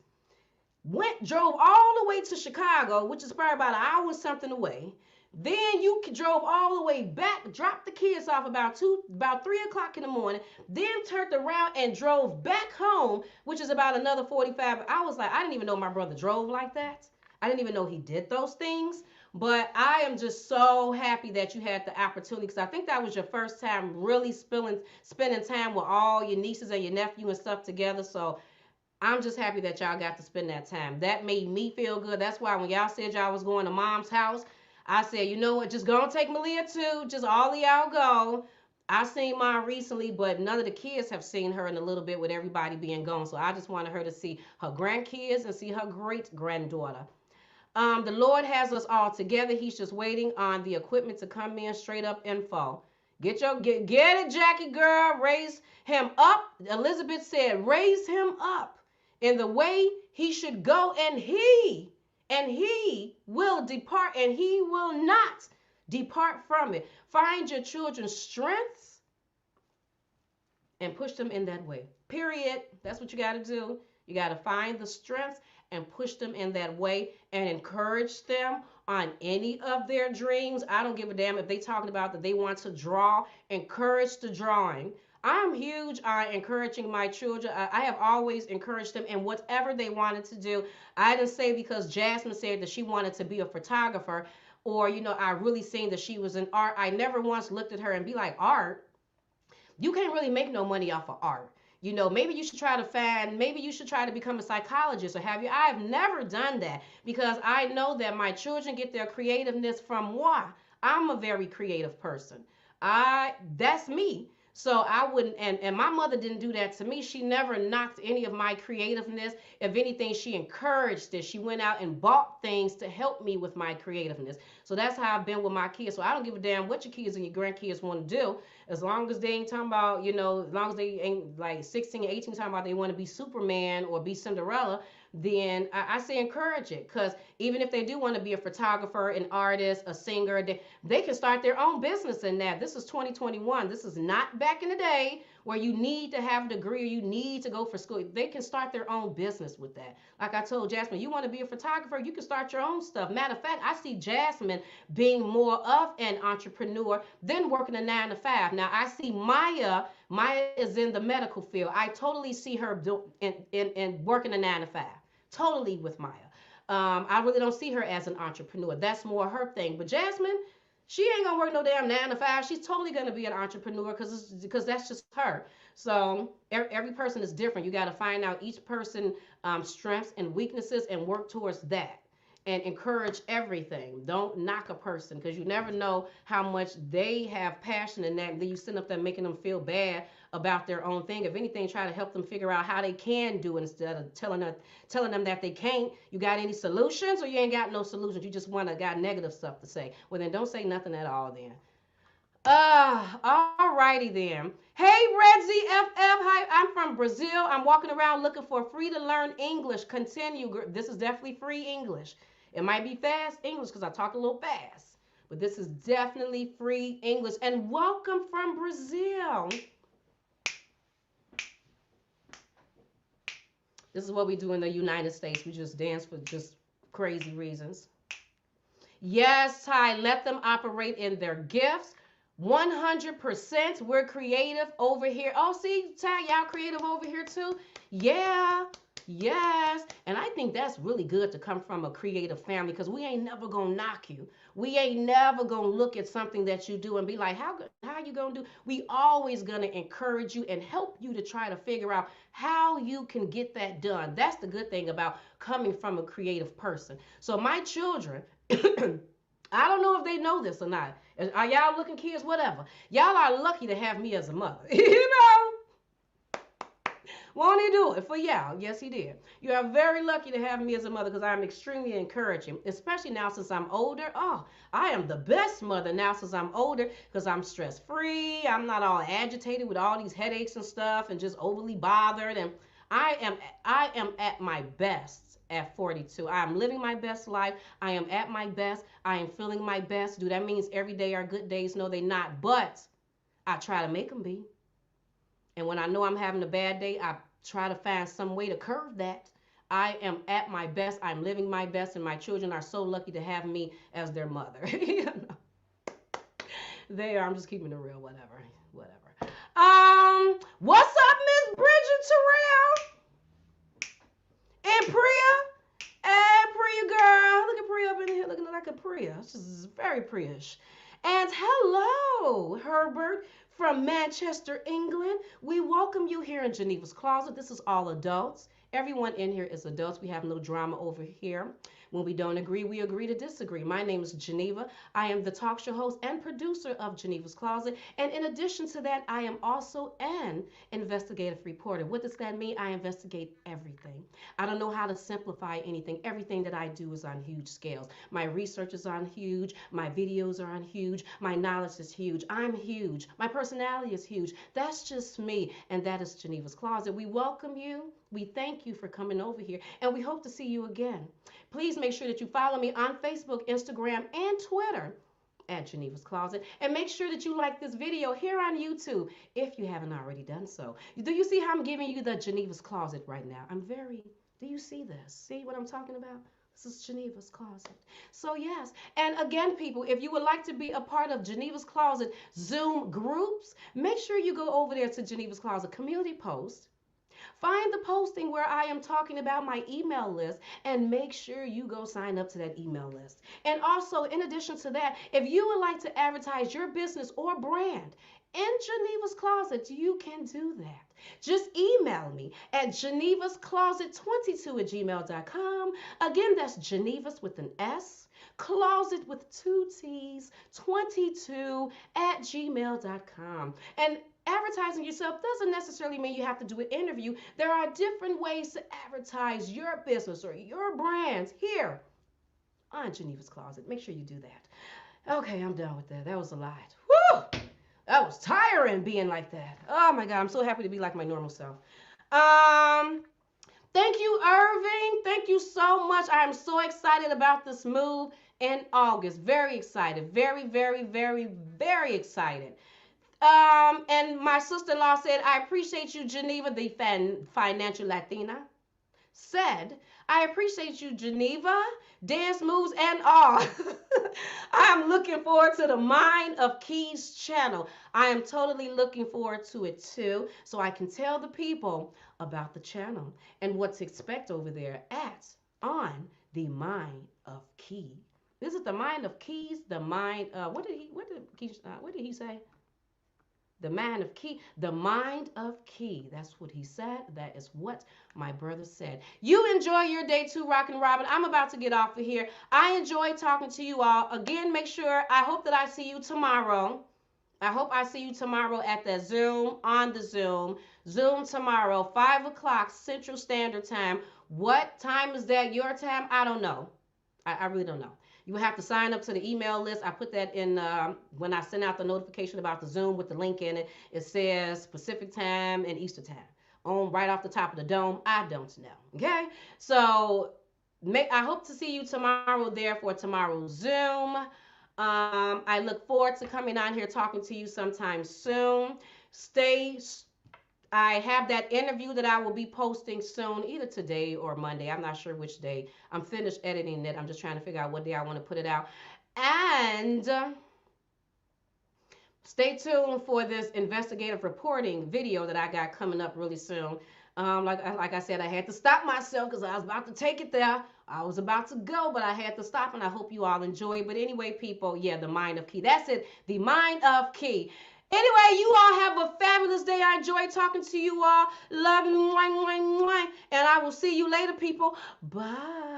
Drove all the way to Chicago, which is probably about an hour something away. Then you drove all the way back, dropped the kids off about 3 o'clock in the morning, then turned around and drove back home, which is about another 45. I was like, I didn't even know my brother drove like that. I didn't even know he did those things. But I am just so happy that you had the opportunity, because I think that was your first time really spending time with all your nieces and your nephew and stuff together. So I'm just happy that y'all got to spend that time. That made me feel good. That's why when y'all said y'all was going to mom's house, I said, you know what, just go and take Malia too. Just all of y'all go. I seen mine recently, but none of the kids have seen her in a little bit with everybody being gone. So I just wanted her to see her grandkids and see her great-granddaughter. The Lord has us all together. He's just waiting on the equipment to come in. Straight up info. Get it, Jackie girl. Raise him up. Elizabeth said, raise him up in the way he should go, and he will depart, and he will not depart from it. Find your children's strengths and push them in that way. Period. That's what you got to do. You got to find the strengths and push them in that way and encourage them on any of their dreams. I don't give a damn if they talking about that they want to draw. Encourage the drawing. I'm huge on encouraging my children. I have always encouraged them in whatever they wanted to do. I didn't say because Jasmine said that she wanted to be a photographer, or, I really seen that she was in art. I never once looked at her and be like, art? You can't really make no money off of art. Maybe you should try to find, maybe you should try to become a psychologist or have you. I have never done that because I know that my children get their creativeness from moi. I'm a very creative person. That's me. So I wouldn't, and my mother didn't do that to me. She never knocked any of my creativeness. If anything, she encouraged it. She went out and bought things to help me with my creativeness. So that's how I've been with my kids. So I don't give a damn what your kids and your grandkids want to do. As long as they ain't talking about, as long as they ain't like 16 or 18 talking about they want to be Superman or be Cinderella, then I say encourage it. Because even if they do want to be a photographer, an artist, a singer, they can start their own business in that. This is 2021. This is not back in the day where you need to have a degree or you need to go for school. They can start their own business with that. Like I told Jasmine, you want to be a photographer, you can start your own stuff. Matter of fact, I see Jasmine being more of an entrepreneur than working a 9 to 5. Now I see Maya. Maya is in the medical field. I totally see her in working a 9 to 5. Totally with Maya. I really don't see her as an entrepreneur. That's more her thing. But Jasmine, she ain't gonna work no damn 9 to 5. She's totally gonna be an entrepreneur because that's just her. So every person is different. You got to find out each person's strengths and weaknesses and work towards that. And encourage everything. Don't knock a person because you never know how much they have passion in that. And then you sit up there making them feel bad about their own thing. If anything, try to help them figure out how they can do it instead of telling them that they can't. You got any solutions or you ain't got no solutions? You just got negative stuff to say. Well, then don't say nothing at all then. Alrighty then. Hey, Redzy FF. Hi, I'm from Brazil. I'm walking around looking for free to learn English. Continue. This is definitely free English. It might be fast English because I talk a little fast. But this is definitely free English. And welcome from Brazil. This is what we do in the United States. We just dance for just crazy reasons. Yes, Ty, let them operate in their gifts. 100%. We're creative over here. Oh, see, Ty, y'all creative over here too? Yeah. Yes. And I think that's really good to come from a creative family because we ain't never going to knock you. We ain't never going to look at something that you do and be like, how you going to do? We always going to encourage you and help you to try to figure out how you can get that done. That's the good thing about coming from a creative person. So my children, I don't know if they know this or not. Are y'all looking kids? Whatever. Y'all are lucky to have me as a mother. Won't he do it for y'all? Yes, he did. You are very lucky to have me as a mother because I'm extremely encouraging, especially now since I'm older. Oh, I am the best mother now since I'm older because I'm stress-free. I'm not all agitated with all these headaches and stuff and just overly bothered. And I am at my best at 42. I am living my best life. I am at my best. I am feeling my best. Do that means every day are good days? No, they're not. But I try to make them be. And when I know I'm having a bad day, I try to find some way to curve that. I am at my best. I'm living my best. And my children are so lucky to have me as their mother. They are. I'm just keeping it real. Whatever. What's up, Miss Bridget Terrell? And Priya? Hey, Priya girl. Look at Priya up in here looking like a Priya. She's very Priya-ish. And hello, Herbert from Manchester, England. We welcome you here in Geneva's Closet. This is all adults. Everyone in here is adults. We have no drama over here. When we don't agree, we agree to disagree. My name is Geneva. I am the talk show host and producer of Geneva's Closet. And in addition to that, I am also an investigative reporter. What does that mean? I investigate everything. I don't know how to simplify anything. Everything that I do is on huge scales. My research is on huge. My videos are on huge. My knowledge is huge. I'm huge. My personality is huge. That's just me. And that is Geneva's Closet. We welcome you. We thank you for coming over here. And we hope to see you again. Please make sure that you follow me on Facebook, Instagram, and Twitter at Geneva's Closet. And make sure that you like this video here on YouTube if you haven't already done so. Do you see how I'm giving you the Geneva's Closet right now? Do you see this? See what I'm talking about? This is Geneva's Closet. So yes, and again, people, if you would like to be a part of Geneva's Closet Zoom groups, make sure you go over there to Geneva's Closet community post. Find the posting where I am talking about my email list and make sure you go sign up to that email list. And also, in addition to that, if you would like to advertise your business or brand in Geneva's Closet, you can do that. Just email me at genevascloset22@gmail.com. Again, that's Genevas with an S, closet with two T's, 22@gmail.com. And advertising yourself doesn't necessarily mean you have to do an interview. There are different ways to advertise your business or your brands here on Geneva's Closet. Make sure you do that. Okay, I'm done with that. That was a lot. Woo! That was tiring being like that. Oh my God, I'm so happy to be like my normal self. Um, Thank you, Irving. Thank you so much. I am so excited about this move in August. Very excited. Very, very, very, very excited. And my sister-in-law said, I appreciate you, Geneva, the financial Latina said, I appreciate you, Geneva, dance moves and all. I am looking forward to the Mind of Keys channel. I am totally looking forward to it too, so I can tell the people about the channel and what to expect over there at on the Mind of Key. Is it the Mind of Keys? The Mind, what did he say? The mind of key, the mind of key. That's what he said. That is what my brother said. You enjoy your day too, Rockin' Robin. I'm about to get off of here. I enjoy talking to you all. Again, make sure, I hope that I see you tomorrow. I hope I see you tomorrow at the Zoom, on the Zoom. Zoom tomorrow, 5 o'clock Central Standard Time. What time is that your time? I don't know. I really don't know. You will have to sign up to the email list. I put that in when I send out the notification about the Zoom with the link in it. It says Pacific time and Eastern time on right off the top of the dome. I don't know. Okay, so I hope to see you tomorrow there for tomorrow's Zoom. I look forward to coming on here talking to you sometime soon. I have that interview that I will be posting soon, either today or Monday. I'm not sure which day. I'm finished editing it. I'm just trying to figure out what day I want to put it out. And stay tuned for this investigative reporting video that I got coming up really soon. Like I said, I had to stop myself because I was about to take it there. I was about to go, but I had to stop, and I hope you all enjoy. But anyway, people, yeah, the Mind of Key. That's it, the Mind of Key. Anyway, you all have a fabulous day. I enjoyed talking to you all. Love you. And I will see you later, people. Bye.